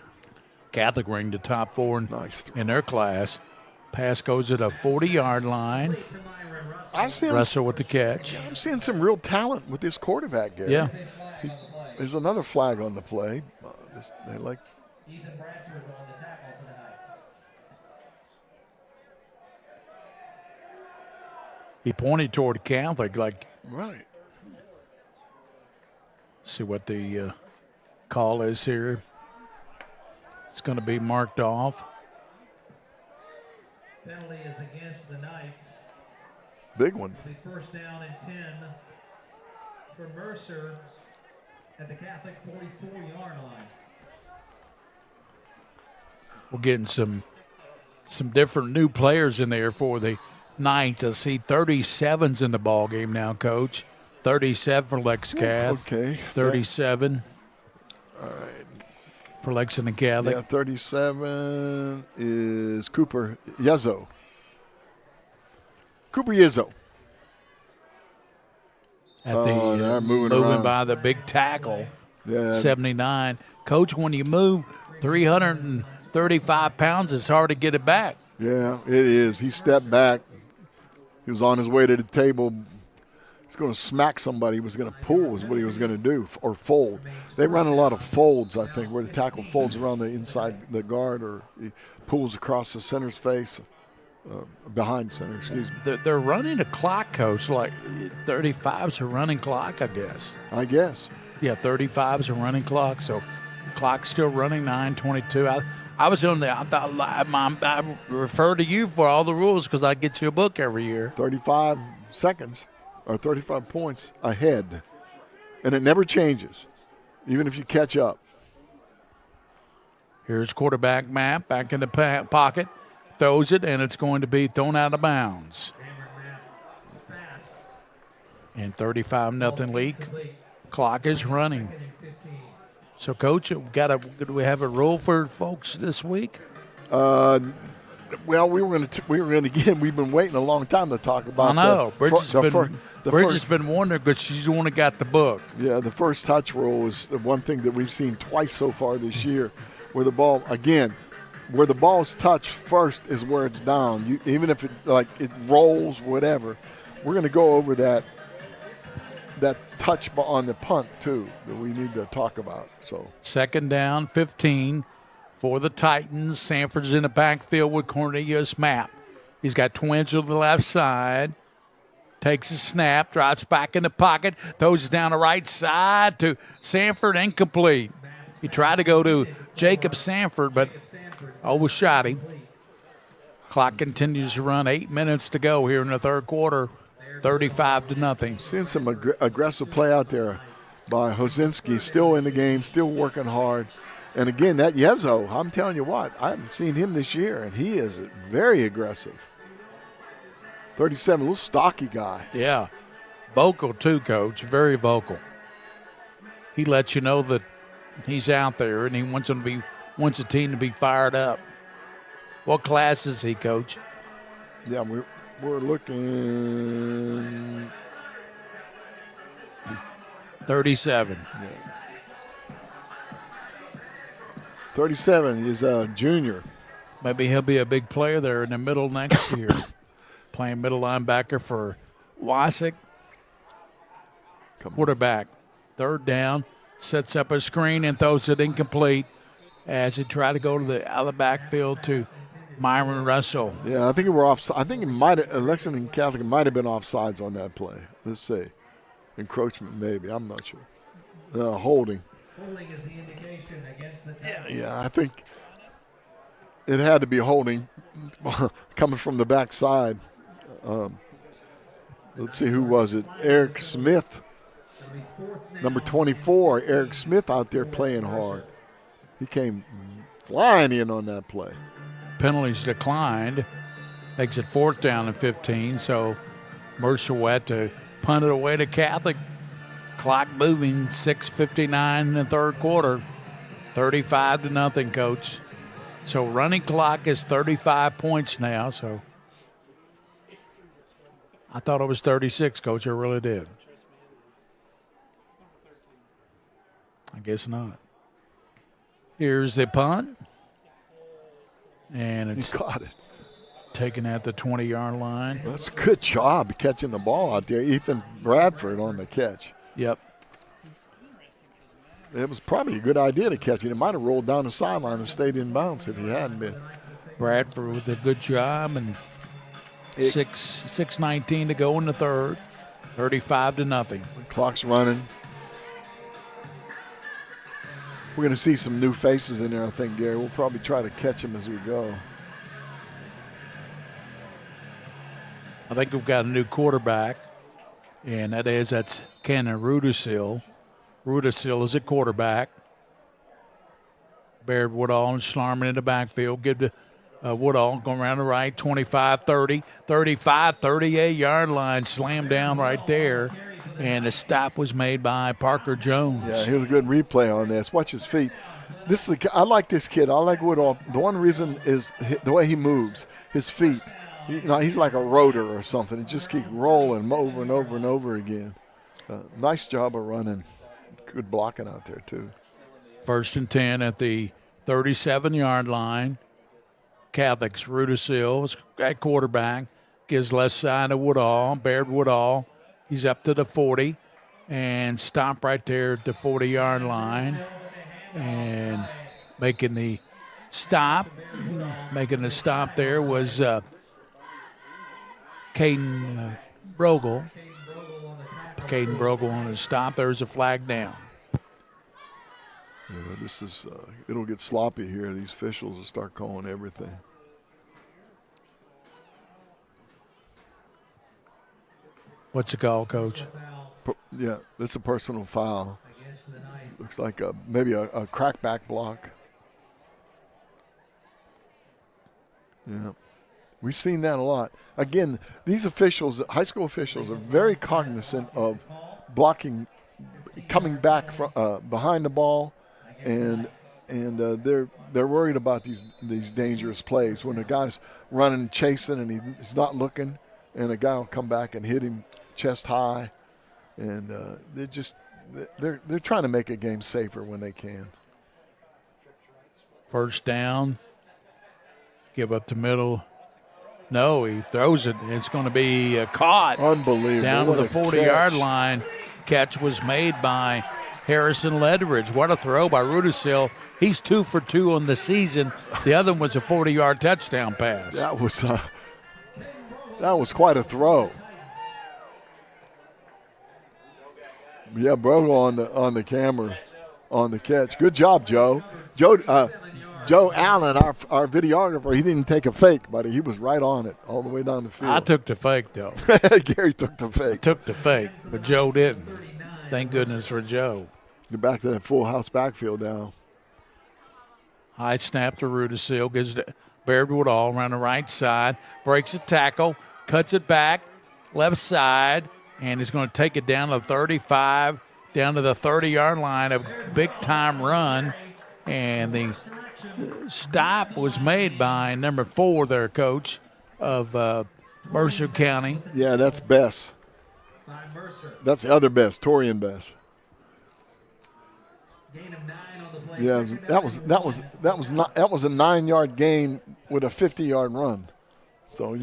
Catholic ranked the top 4 Nice. in their class. Pass goes at a 40-yard line. Russell with the catch. I'm seeing some real talent with this quarterback, Gary. Yeah. There's another flag on the play. They like. He pointed toward Catholic, like. Right. See what the call is here. It's going to be marked off. Penalty is against the Knights. Big one. The first down and 10 for Mercer at the Catholic 44-yard line. We're getting some different new players in there for the Knights. I see 37's in the ball game now, Coach. 37 for Lex Cath. Okay. 37. All right. For Lexington Catholic. Yeah, 37 is Cooper Yezzo. Cooper Yezzo. At the they're moving moving around. by the big tackle. Yeah. 79. Coach, when you move 335 pounds, it's hard to get it back. Yeah, it is. He stepped back. He was on his way to the table. He's going to smack somebody. He was going to pull is what he was going to do, or fold. They run a lot of folds, I think, where the tackle folds around the inside the guard or he pulls across the center's face, behind center, excuse me. They're running a clock, Coach. Like 35's a running clock, I guess. I guess. Yeah, 35's a running clock. So clock's still running, 9:22. I was on I thought I refer to you for all the rules because I get you a book every year. 35 seconds or 35 points ahead. And it never changes, even if you catch up. Here's quarterback Matt back in the pocket. Throws it, and it's going to be thrown out of bounds. And 35-0 lead. Clock is running. So, Coach, do we have a rule for folks this week? Well, we were going to again. We've been waiting a long time to talk about. I know. Bridget's been wondering because she's the one that got the book. Yeah, the first touch rule is the one thing that we've seen twice so far this year, where the ball where the ball's touched first is where it's down. Even if it rolls, whatever, we're going to go over that touch on the punt too that we need to talk about. So 2nd down, 15 for the Titans. Sanford's in the backfield with Cornelius Mapp. He's got twins on the left side. Takes a snap, drops back in the pocket, throws it down the right side to Sanford, incomplete. He tried to go to Jacob Sanford, but overshot him. Clock continues to run. 8 minutes to go here in the third quarter. 35-0. Seeing some aggressive play out there by Hosinski, still in the game, still working hard. And again, that Yezzo, I'm telling you what, I haven't seen him this year, and he is very aggressive. 37, a little stocky guy. Yeah. Vocal too, Coach. Very vocal. He lets you know that he's out there and he wants the team to be fired up. What class is he, Coach? Yeah, we're looking 37. Yeah. 37 is a junior. Maybe he'll be a big player there in the middle next year. Playing middle linebacker for Wysick. Quarterback. 3rd down. Sets up a screen and throws it incomplete as he tried to go to the out of the backfield to Myron Russell. Yeah, I think we're off. I think Lexington Catholic might have been offsides on that play. Let's see. Encroachment, maybe. I'm not sure. Holding. Holding is the indication against the Titans. Yeah, I think it had to be holding coming from the backside. Let's see, who was it? Eric Smith. Number 24, Eric Smith out there playing hard. He came flying in on that play. Penalties declined. Makes it 4th down and 15. So Mercer will have to punt it away to Catholic. Clock moving, 6:59 in the third quarter. 35-0, Coach. So running clock is 35 points now. So I thought it was 36, Coach. I really did. I guess not. Here's the punt. And it's He caught it. taken at the 20-yard line. That's a good job catching the ball out there. Ethan Bradford on the catch. Yep. It was probably a good idea to catch it. It might have rolled down the sideline and stayed in bounds if he hadn't been. Bradford with a good job, and 6:19 to go in the third. 35-0. Clock's running. We're going to see some new faces in there, I think, Gary. We'll probably try to catch them as we go. I think we've got a new quarterback, and that's Cannon Rudisil. Rudisil is a quarterback. Baird Woodall and Schlarman in the backfield. Give to Woodall going around the right, 25-30, 35, 38-yard line. Slammed down right there. And the stop was made by Parker Jones. Yeah, here's a good replay on this. Watch his feet. I like this kid. I like Woodall. The one reason is the way he moves, his feet. He's like a rotor or something. He just keeps rolling over and over and over again. Nice job of running. Good blocking out there, too. 1st and 10 at the 37-yard line. Catholic's Rudisil at quarterback. Gives left side to Woodall. Baird Woodall. He's up to the 40 and stop right there at the 40-yard line. And making the stop there was Caden Brogel. Caden Brogel on the stop. There's a flag down. Yeah, this is it'll get sloppy here. These officials will start calling everything. What's the call, Coach? Yeah, it's a personal foul. Looks like maybe a crackback block. Yeah, we've seen that a lot. Again, these officials, high school officials, are very cognizant of blocking, coming back from behind the ball, and they're worried about these dangerous plays when a guy's running, chasing, and he's not looking, and a guy will come back and hit him chest high, and they're trying to make a game safer when they can. 1st down. Give up the middle. No, he throws it. It's going to be caught. Unbelievable. Down to the 40-yard line. Catch was made by Harrison Ledridge. What a throw by Rudisil. He's 2 for 2 on the season. The other one was a 40-yard touchdown pass. That was quite a throw. Yeah, Brogo on the camera on the catch. Good job, Joe. Joe Allen, our videographer, he didn't take a fake, buddy. He was right on it all the way down the field. I took the fake, though. Gary took the fake. Took the fake, but Joe didn't. Thank goodness for Joe. Get back to that full house backfield now. High snap to Rudisil. Gives it Baird Woodall around the right side. Breaks a tackle. Cuts it back. Left side. And he's going to take it down to 35, down to the 30-yard line. A big-time run. And the stop was made by number 4 there, Coach, of Mercer County. Yeah, that's Bess. That's the other Bess, Torian Bess. Yeah, that was a 9-yard gain with a 50-yard run. So,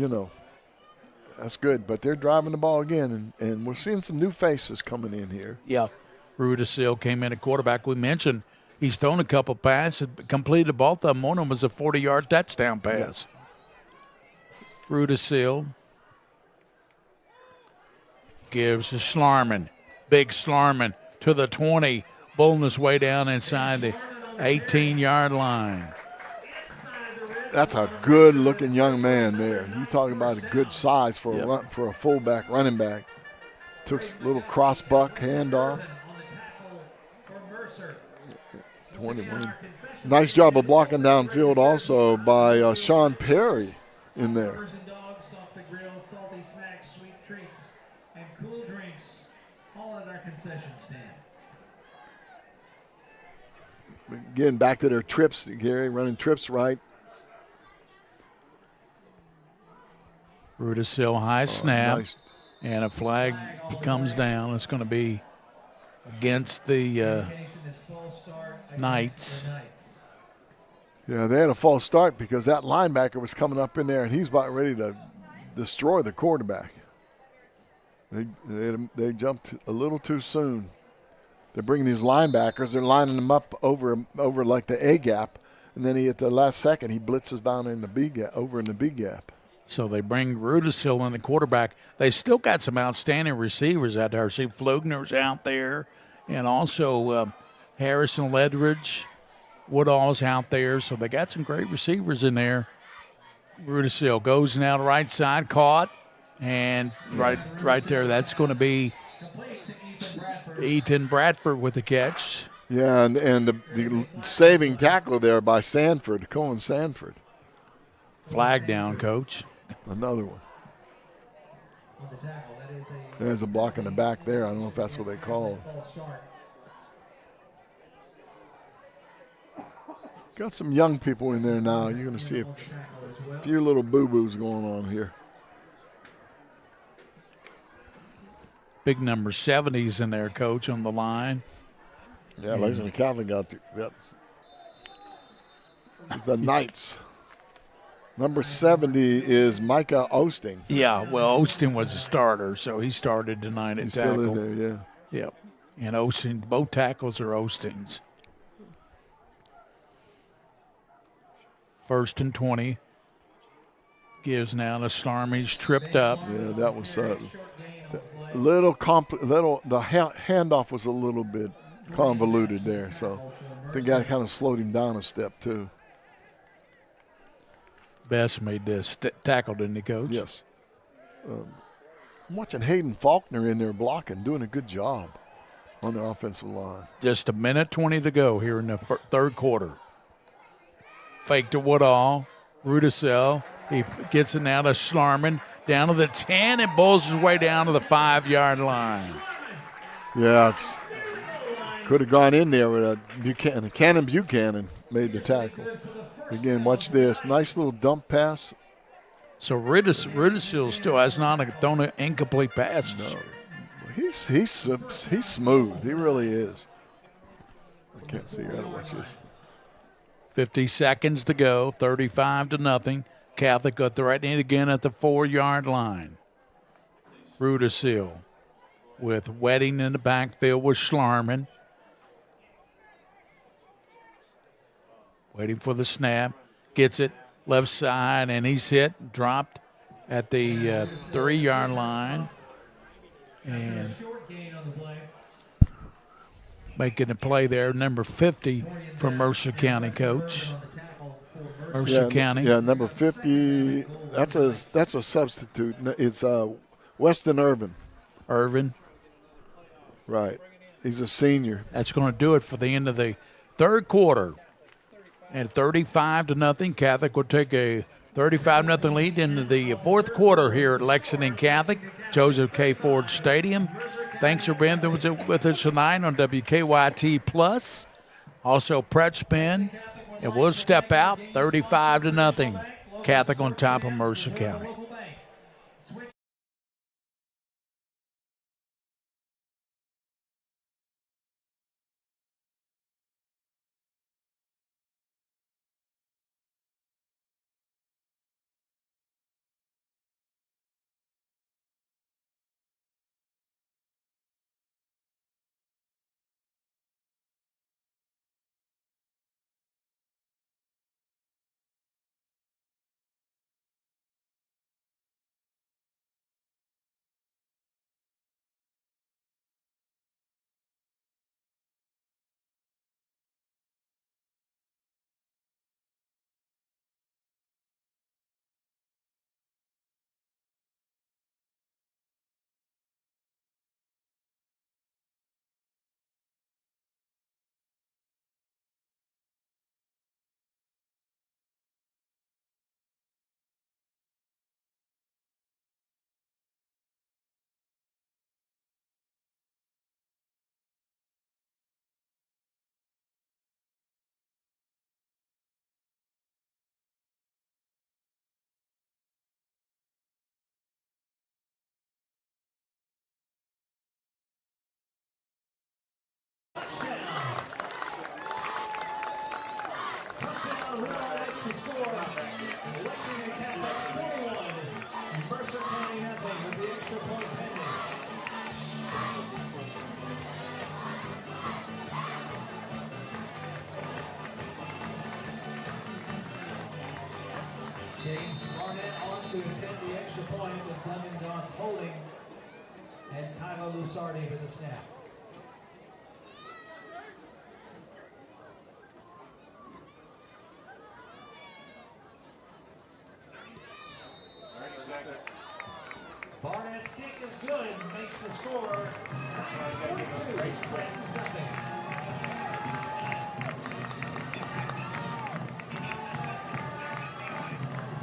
that's good. But they're driving the ball again, and we're seeing some new faces coming in here. Yeah. Rudisil came in at quarterback. We mentioned he's thrown a couple passes, completed both of them. One of them was a 40-yard touchdown pass. Yeah. Rudisil gives to Schlarman. Big Schlarman to the 20. Bowling his way down inside the 18-yard line. That's a good-looking young man there. You talking about a good size for a run, for a fullback, running back. Took a little cross buck handoff. 21. Nice job of blocking downfield also by Sean Perry in there. Getting back to their trips, Gary, running trips right. Rudisill high snap, Nice. and a flag comes down. It's going to be against the Knights. Yeah, they had a false start because that linebacker was coming up in there, and he's about ready to destroy the quarterback. They jumped a little too soon. They're bringing these linebackers. They're lining them up over like the A gap, and then at the last second he blitzes down in the B gap, over in the B gap. So they bring Rudisill in the quarterback. They still got some outstanding receivers out there. See, Flugner's out there, and also Harrison Ledridge, Woodall's out there. So they got some great receivers in there. Rudisill goes now to right side, caught, and right there, that's going to be Ethan Bradford with the catch. Yeah, and the saving tackle there by Sanford, Cohen Sanford. Flag down, Coach. Another one. There's a block in the back there. I don't know if that's what they call it. Got some young people in there now. You're going to see a few little boo-boos going on here. Big number 70s in there, Coach, on the line. Yeah, Lexington Catholic got the Knights. Number 70 is Micah Osting. Yeah, well, Osting was a starter, so he started tonight at He's tackle. still in there, yeah. Yep. And Osting, both tackles are Ostings. 1st and 20. Gives now to Starm. He's tripped up. Yeah, that was the handoff was a little bit convoluted there, so I think that kind of slowed him down a step too. Best made this tackle, didn't he, Coach? Yes. I'm watching Hayden Faulkner in there blocking, doing a good job on the offensive line. Just a minute 20 to go here in the third quarter. Fake to Woodall. Rudisill. He gets it now to Schlarman. Down to the 10 and bowls his way down to the 5-yard line. Yeah, could have gone in there with a Buchanan. Cannon Buchanan made the tackle. Again, watch this. Nice little dump pass. So Rudisill still has not thrown an incomplete pass. No. He's smooth. He really is. I can't see. I gotta watch this. 50 seconds to go. 35-0. Catholic got threatening again at the 4-yard line. Rudisill with Wedding in the backfield with Schlarman. Waiting for the snap. Gets it left side, and he's hit, dropped at the 3-yard line. And making a play there, number 50 from Mercer County, Coach. Mercer County. Yeah, number 50. That's a substitute. It's Weston Irvin. Irvin. Right. He's a senior. That's going to do it for the end of the third quarter. And 35-0. Catholic will take a 35-0 lead into the fourth quarter here at Lexington Catholic, Joseph K. Ford Stadium. Thanks for being with us tonight on WKYT Plus. Also, Pretspin. And we'll step out 35-0. Catholic on top of Mercer County. makes the score. Lexington Catholic 41. Mercer County nothing with the extra point pending. James Barnett on to attempt the extra point with Duncan Gauntz holding and Tyler Lusardi with the snap. Barnett's kick is good, makes the score 42, 10-0.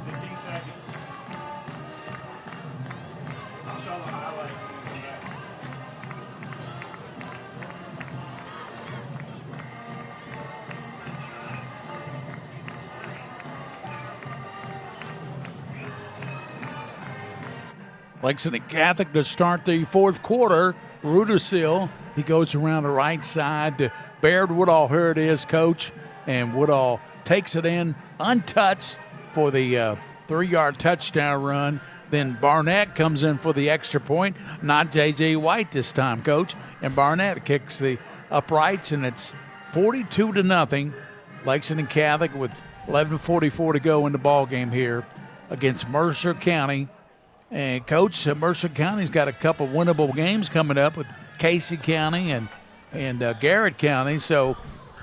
15 seconds. I'll show the highlight. Lexington Catholic to start the fourth quarter. Rudisill, he goes around the right side to Baird Woodall. Here it is, Coach. And Woodall takes it in untouched for the 3-yard touchdown run. Then Barnett comes in for the extra point. Not J.J. White this time, Coach. And Barnett kicks the uprights, and it's 42-0. Lexington Catholic with 11:44 to go in the ball game here against Mercer County. And, Coach, Mercer County's got a couple winnable games coming up with Casey County and Garrett County. So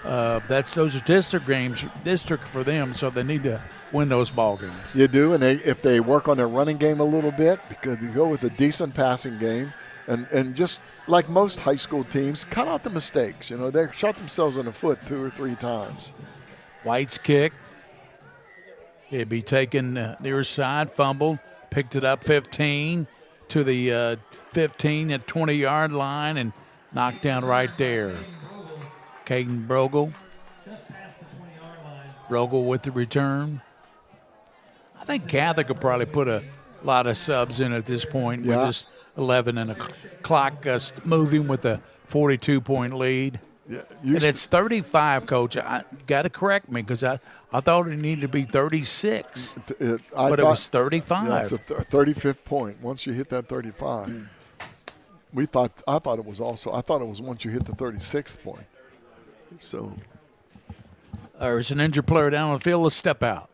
those are district games, for them. So they need to win those ball games. You do, and if they work on their running game a little bit, because you go with a decent passing game, and just like most high school teams, cut out the mistakes. You know, they shot themselves in the foot 2 or 3 times. White's kick. It'd be taken near side, fumbled. Picked it up 15 to the 15 at 20-yard line and knocked down right there. Caden Brogel. Brogel with the return. I think Catholic will probably put a lot of subs in at this point with just 11 and a clock moving with a 42-point lead. Yeah, and it's 35, Coach. I got to correct me because I thought it needed to be 36, but it was 35. Yeah, it's a 35th point. Once you hit that 35, I thought it was once you hit the 36th point. So there's an injured player down on the field. Let's step out.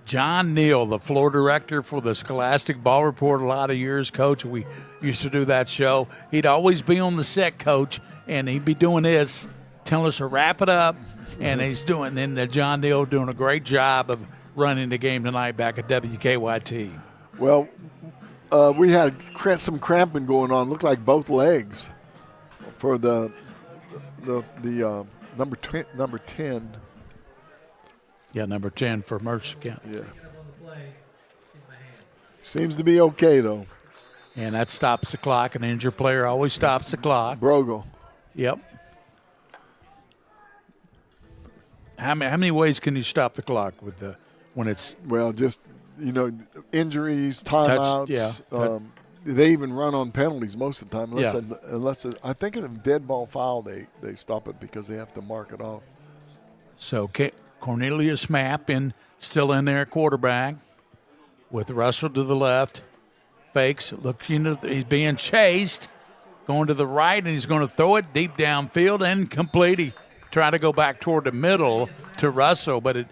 John Neal, the floor director for the Scholastic Ball Report, a lot of years, Coach. We used to do that show. He'd always be on the set, Coach, and he'd be doing this, telling us to wrap it up, and John Neal doing a great job of running the game tonight back at WKYT. Well, we had some cramping going on. Looked like both legs for the number 10. Yeah, number 10 for Mercer County. Yeah. Seems to be okay, though. And that stops the clock. An injured player always stops the clock. Brogel. Yep. How many ways can you stop the clock when it's – Well, just, injuries, timeouts. They even run on penalties most of the time. Unless I think in a dead ball foul, they stop it because they have to mark it off. So Cornelius Mapp still in there, quarterback, with Russell to the left. Fakes, he's being chased, going to the right, and he's going to throw it deep downfield, incomplete. He tried to go back toward the middle to Russell, but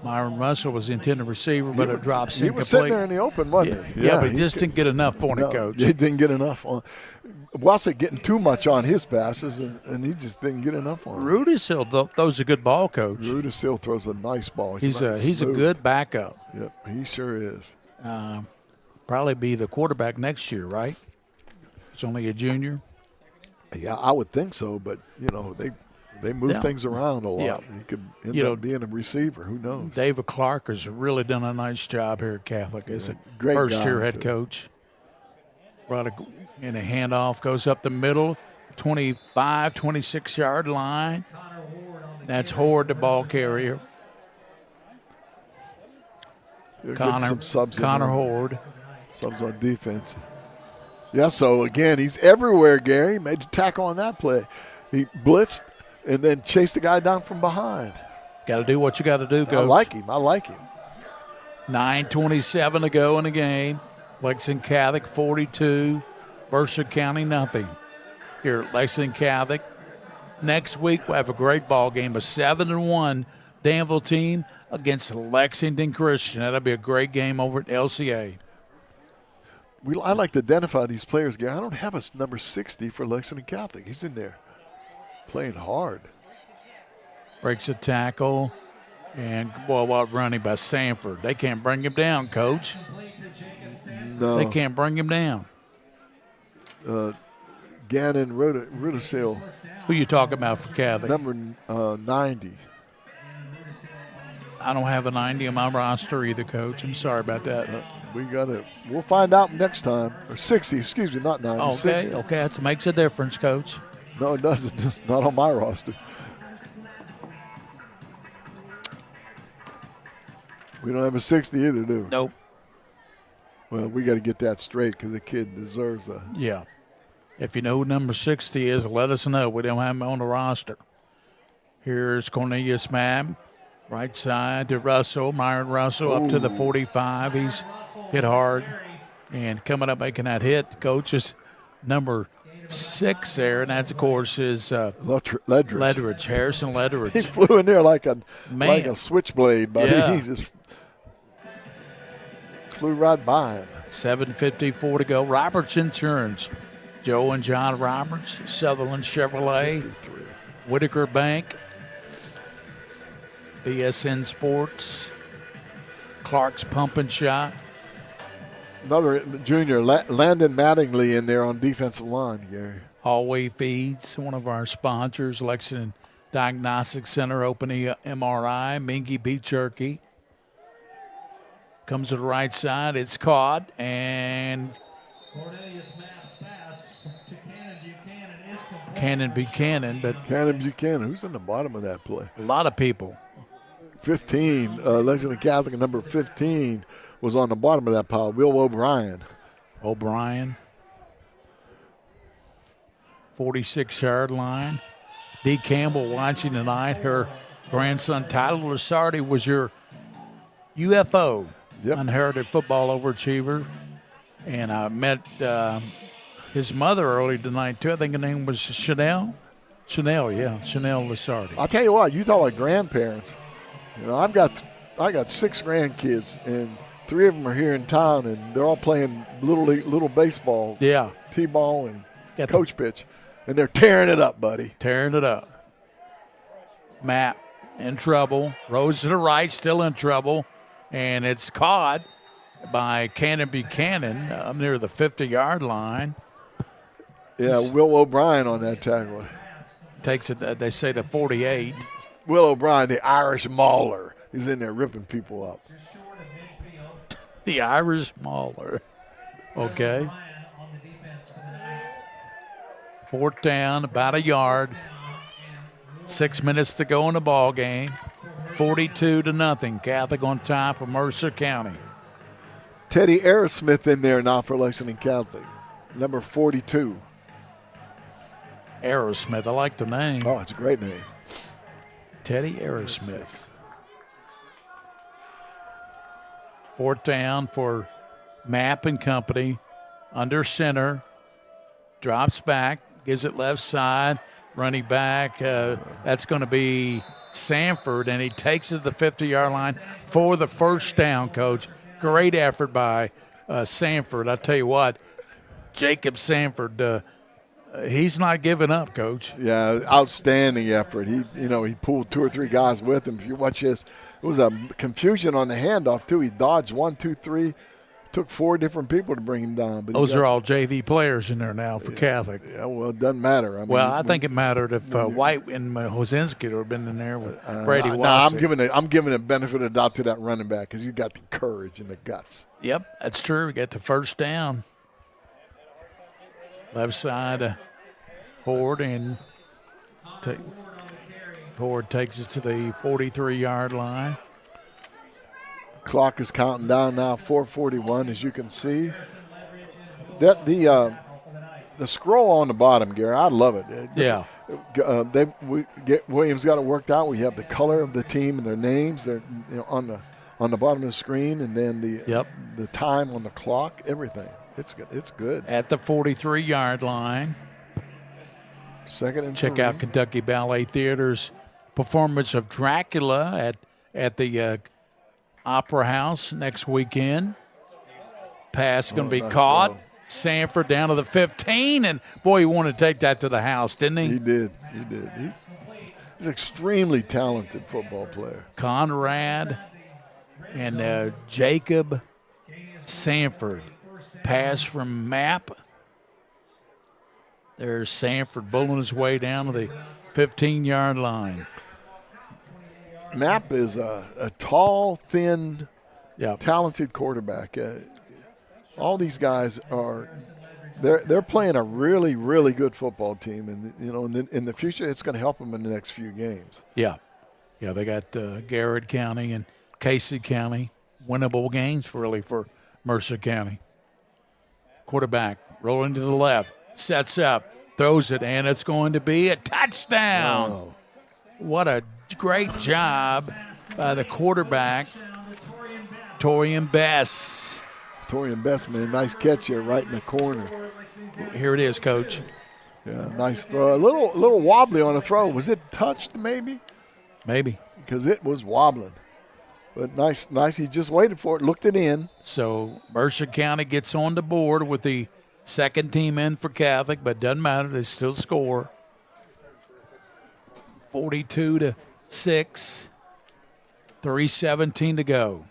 Myron Russell was the intended receiver, but it drops incomplete. He was sitting there in the open, wasn't he? Yeah, but he just didn't get enough on it, Coach. He didn't get enough on. Wasn't getting too much on his passes, and he just didn't get enough on it. Rudisill throws a good ball, Coach. Rudisill throws a nice ball. He's a good backup. Yep, he sure is. Probably be the quarterback next year, right? He's only a junior. Yeah, I would think so, but, they move things around a lot. Yeah. He could end up being a receiver. Who knows? David Clark has really done a nice job here at Catholic as a great first-year guy, head too. coach. Brought in a handoff, goes up the middle, 25, 26-yard line. That's Horde, the ball carrier. They're getting some subs in Connor there. Horde. Subs on defense. Yeah, so again, he's everywhere, Gary. Made the tackle on that play. He blitzed and then chased the guy down from behind. Got to do what you got to do, Coach. I like him. 9:27 to go in the game. Lexington Catholic 42, Mercer County nothing. Here at Lexington Catholic. Next week we'll have a great ball game, a 7-1 Danville team against Lexington Christian. That'll be a great game over at LCA. I like to identify these players, Gary. I don't have a number 60 for Lexington Catholic. He's in there playing hard. Breaks a tackle, and what running by Sanford. They can't bring him down, Coach. No. They can't bring him down. Gannon Rudisil, Who you talking about for Catholic? number 90. I don't have a 90 on my roster either, Coach. I'm sorry about that. We'll find out next time. Or 60, excuse me, not 90. Okay, 60. okay, that makes a difference, Coach. No, it doesn't. Not on my roster. We don't have a 60 either, do we? Nope. Well, we got to get that straight because the kid deserves a. Yeah. If you know who number 60 is, let us know. We don't have him on the roster. Here's Cornelius Mabb. Right side to Russell. Myron Russell up to the 45. He's hit hard. And coming up making that hit, Coach, is number 6 there. And that's, of course, is Ledridge. Harrison Ledridge. He flew in there like a switchblade, buddy. Yeah. He just flew right by him. 7:54 to go. Roberts Insurance. Joe and John Roberts. Sutherland Chevrolet. 53. Whitaker Bank. BSN Sports. Clark's Pump and Shot. Another junior, Landon Mattingly, in there on defensive line, Gary. Hallway Feeds, one of our sponsors. Lexington Diagnostic Center opening MRI. Mingua beat Jerky. Comes to the right side. It's caught. And Cornelius Mapp's pass to Cannon Buchanan is complete. Cannon Buchanan. But Cannon Buchanan, who's in the bottom of that play? a lot of people. 15, Lexington Catholic, number 15, was on the bottom of that pile. Will O'Brien. 46-yard line. Dee Campbell watching tonight. Her grandson Tyler Lasardi was your UFO, unheralded football overachiever. And I met his mother early tonight, too. I think her name was Chanel. Chanel Lasardi. I'll tell you what, you talk about grandparents. You know, I got 6 grandkids, and 3 of them are here in town, and they're all playing little baseball, Yeah, t-ball, and Got coach pitch, and they're tearing it up, buddy. tearing it up. Matt in trouble. Rose to the right, still in trouble. And it's caught by Cannon Buchanan up near the 50-yard line. Yeah, Will O'Brien on that tackle. Takes it, they say, to 48. Will O'Brien, the Irish mauler. He's in there ripping people up. The Irish Mauler. Okay. 4th down, about a yard. 6 minutes to go in the ball game. 42-0. Catholic on top of Mercer County. Teddy Aerosmith in there now for Lexington Catholic, number 42. Aerosmith, I like the name. Oh, it's a great name. Teddy Aerosmith. 4th down for Mapp and company. Under center. Drops back. Gives it left side. Running back. That's going to be Sanford. And he takes it to the 50-yard line for the first down, Coach. Great effort by Sanford. I tell you what, Jacob Sanford, he's not giving up, Coach. Yeah, outstanding effort. He pulled 2 or 3 guys with him. If you watch this, it was a confusion on the handoff too. He dodged 1, 2, 3, Took 4 different people to bring him down. But those are all JV players in there now for Catholic. Yeah, well, it doesn't matter. I think it mattered if White and Hosinski would have been in there with Brady No, Wassick. I'm giving a benefit of the doubt to that running back because he's got the courage and the guts. Yep, that's true. We got the first down. Left side, Horde, and Horde takes it to the 43-yard line. Clock is counting down now, 4:41, as you can see. That the scroll on the bottom, Gary, I love it. Yeah. Williams got it worked out. We have the color of the team and their names. They're on the bottom of the screen, and then the time on the clock, everything. It's good. It's good. At the 43-yard line. Second and Check 3. out Kentucky Ballet Theater's performance of Dracula at the Opera House next weekend. Pass going to be caught. Throw. Sanford down to the 15, and boy, he wanted to take that to the house, didn't he? He did. He's an extremely talented football player. Conrad and Jacob Sanford. Pass from Mapp. There's Sanford bulling his way down to the 15-yard line. Mapp is a tall, thin, talented quarterback. All these guys they're playing a really, really good football team, and in the future, it's going to help them in the next few games. Yeah, they got Garrett County and Casey County, winnable games really for Mercer County. Quarterback rolling to the left, sets up, throws it, and it's going to be a touchdown. Wow. What a great job by the quarterback, Torian Bess. Torian Bess, man, nice catch here right in the corner. Here it is, Coach. Yeah, nice throw. A little wobbly on the throw. Was it touched maybe? Maybe. Because it was wobbling. But nice. He just waited for it, looked it in. So Mercer County gets on the board with the second team in for Catholic, but doesn't matter. They still score. 42-6. 3:17 to go.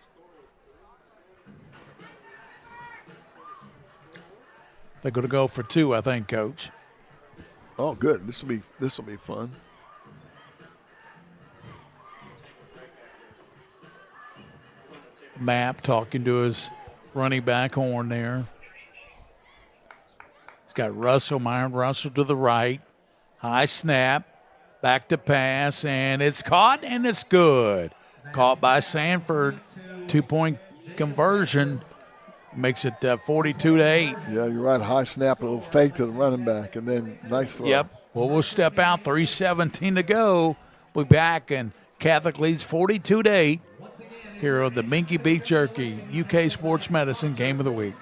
They're going to go for 2, I think, Coach. Oh, good. This will be fun. Mapp talking to his running back Horn there. He's got Myron Russell to the right. High snap. Back to pass, and it's caught, and it's good. Caught by Sanford. 2-point conversion. Makes it 42-8. Yeah, you're right. High snap, a little fake to the running back, and then nice throw. Yep. Well, we'll step out. 3:17 to go. We'll be back, and Catholic leads 42-8 here on the Mingua Beef Jerky UK Sports Medicine Game of the Week.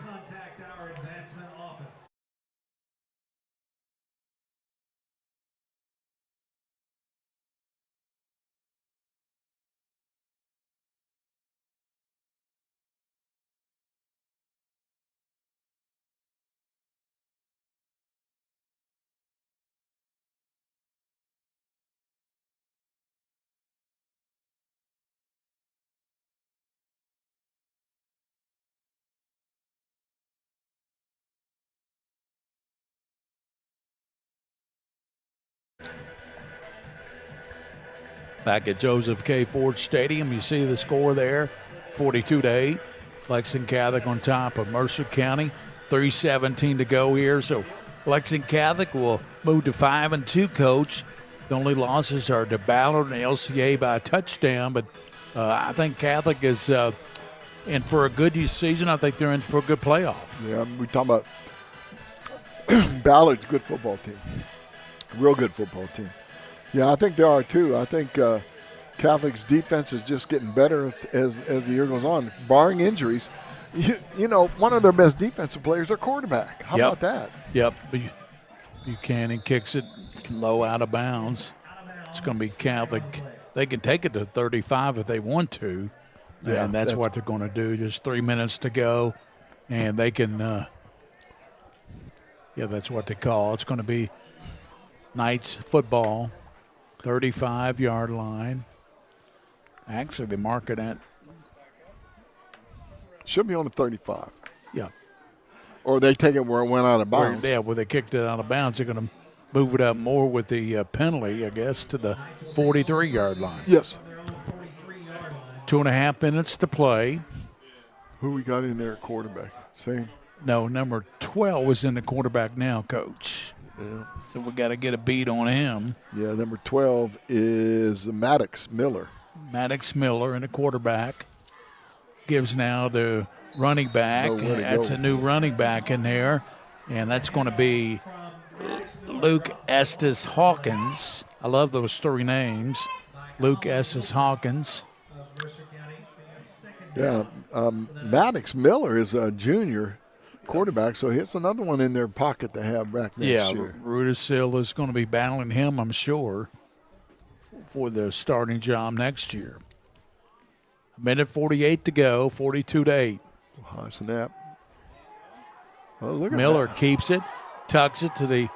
Back at Joseph K. Ford Stadium, you see the score there, 42-8. Lexington Catholic on top of Mercer County, 3:17 to go here. So Lexington Catholic will move to 5-2, Coach. The only losses are to Ballard and LCA by a touchdown, but I think Catholic is in for a good season. I think they're in for a good playoff. Yeah, we're talking about Ballard's a good football team, real good football team. Yeah, I think there are too. I think Catholic's defense is just getting better as the year goes on, barring injuries. You know, one of their best defensive players are quarterback. How about that? Yep. Buchanan kicks it low out of bounds. It's going to be Catholic. They can take it to 35 if they want to, and that's what they're going to do. Just 3 minutes to go, and they can that's what they call. It's going to be Knights football. 35-yard line. Actually, they mark it at. Should be on the 35. Yeah. Or they take it where it went out of Where, bounds. yeah, where they kicked it out of bounds. They're going to move it up more with the penalty, I guess, to the 43-yard line. Yes. 2.5 minutes to play. Who we got in there at quarterback? Same. No, number 12 is in the quarterback now, Coach. Yeah. So we got to get a beat on him. Yeah, number 12 is Maddox Miller. Maddox Miller in the quarterback. Gives now the running back. Nowhere to That's go. a new running back in there. And that's going to be Luke Estes Hawkins. I love those three names. Luke Estes Hawkins. Yeah, Maddox Miller is a junior quarterback, so it's another one in their pocket to have back next Yeah, year. Rudisill is going to be battling him, I'm sure, for the starting job next year. 1:48 to go, 42-8. High snap. Oh, look at Miller that. keeps it, tucks it to the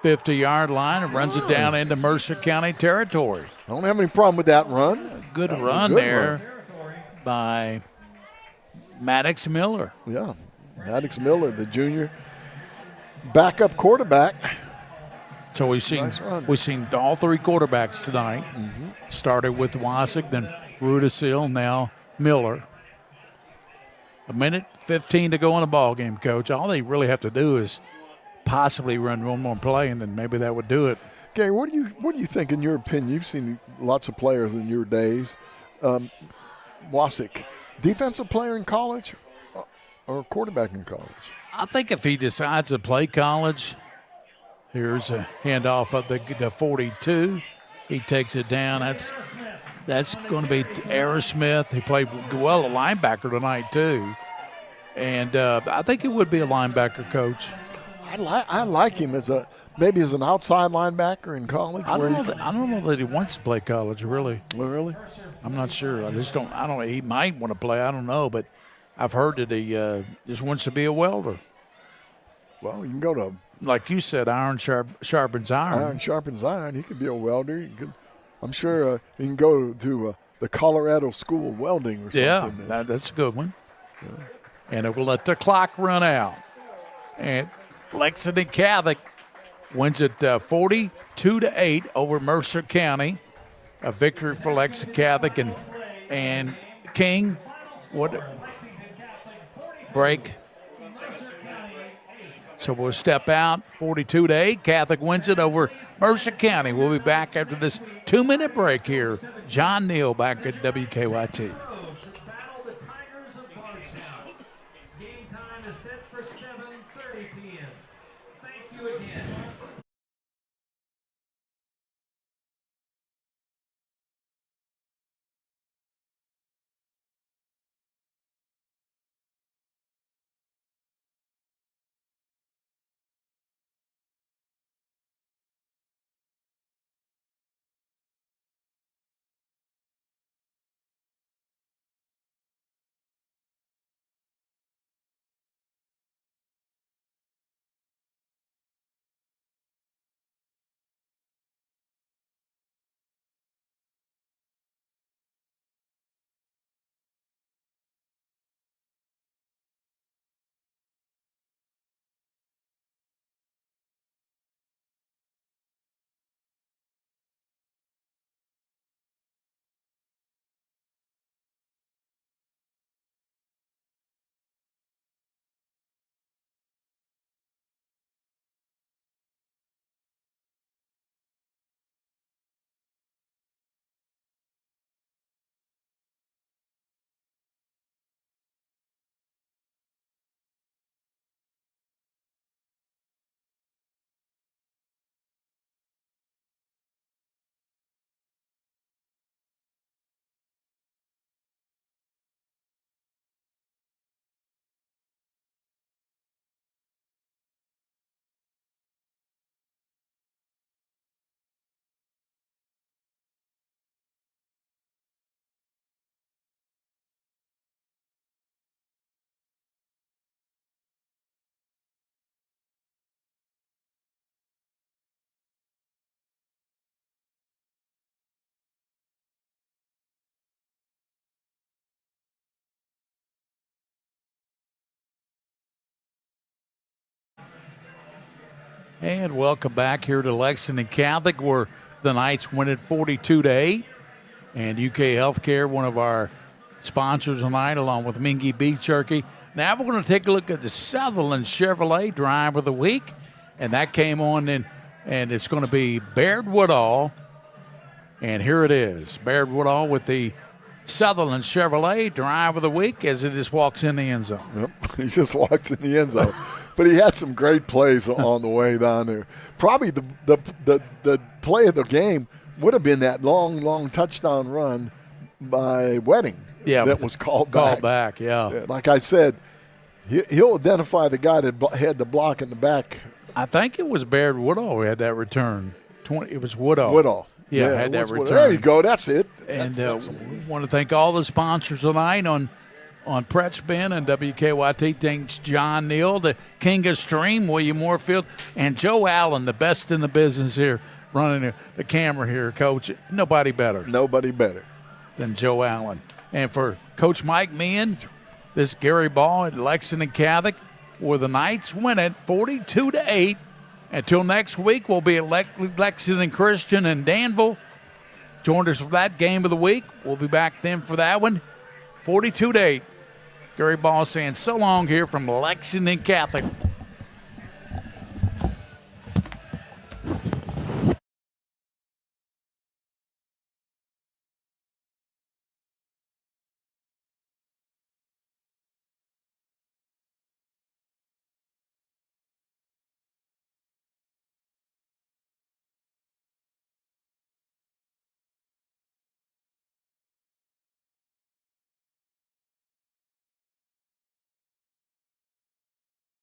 50-yard line, and runs it down into Mercer County territory. I don't have any problem with that run. Good That was a run good there run. by Maddox Miller. Yeah, Maddox Miller, the junior backup quarterback. So we've seen Nice run. all three quarterbacks tonight. Started with Wasik, then Rudisill, now Miller. 1:15 to go in the ball game, Coach. All they really have to do is possibly run one more play, and then maybe that would do it. Gary, what do you think, in your opinion? You've seen lots of players in your days. Wasik, defensive player in college or quarterback in college? I think if he decides to play college, here's a handoff of the 42. He takes it down. That's going to be Aerosmith. He played well a linebacker tonight too, and I think it would be a linebacker, Coach. I like him as maybe as an outside linebacker in college. I don't know that he wants to play college, really. Oh, really? I'm not sure. I don't. He might want to play. I don't know, but I've heard that he just wants to be a welder. Well, you can go to Like you said, iron sharpens iron. iron sharpens iron. He could be a welder. I'm sure he can go to the Colorado School of Welding or something. Yeah, that's a good one. Yeah. And it will let the clock run out. And Lexington Catholic wins it 42-8 over Mercer County. A victory for Lexington Catholic and King. What break? So we'll step out 42-8. Catholic wins it over Mercer County. We'll be back after this 2-minute break here. John Neal back at WKYT. And welcome back here to Lexington Catholic, where the Knights win it 42-8. And UK Healthcare, one of our sponsors tonight, along with Mingua Beef Jerky. Now we're going to take a look at the Sutherland Chevrolet Driver of the Week. And that came on in, and it's going to be Baird Woodall. And here it is, Baird Woodall with the Sutherland Chevrolet Driver of the Week as it just walks in the end zone. Yep, he just walks in the end zone. But he had some great plays on the way down there. Probably the play of the game would have been that long touchdown run by Wedding. Yeah, that was called back. Yeah. Like I said, he'll identify the guy that had the block in the back. I think it was Baird Woodall who had that return. It was Woodall. Woodall. Yeah, had that return. There you go. That's it. And want to thank all the sponsors tonight on Pretspin and WKYT. Thanks John Neal, the King of Stream, William Moorfield, and Joe Allen, the best in the business here, running the camera here, Coach. Nobody better than Joe Allen. And for Coach Mike Meehan, this Gary Ball at Lexington Catholic, where the Knights win it 42-8. Until next week, we'll be at Lexington Christian and Danville. Join us for that game of the week. We'll be back then for that one. 42-8. Gary Ball saying so long here from Lexington Catholic.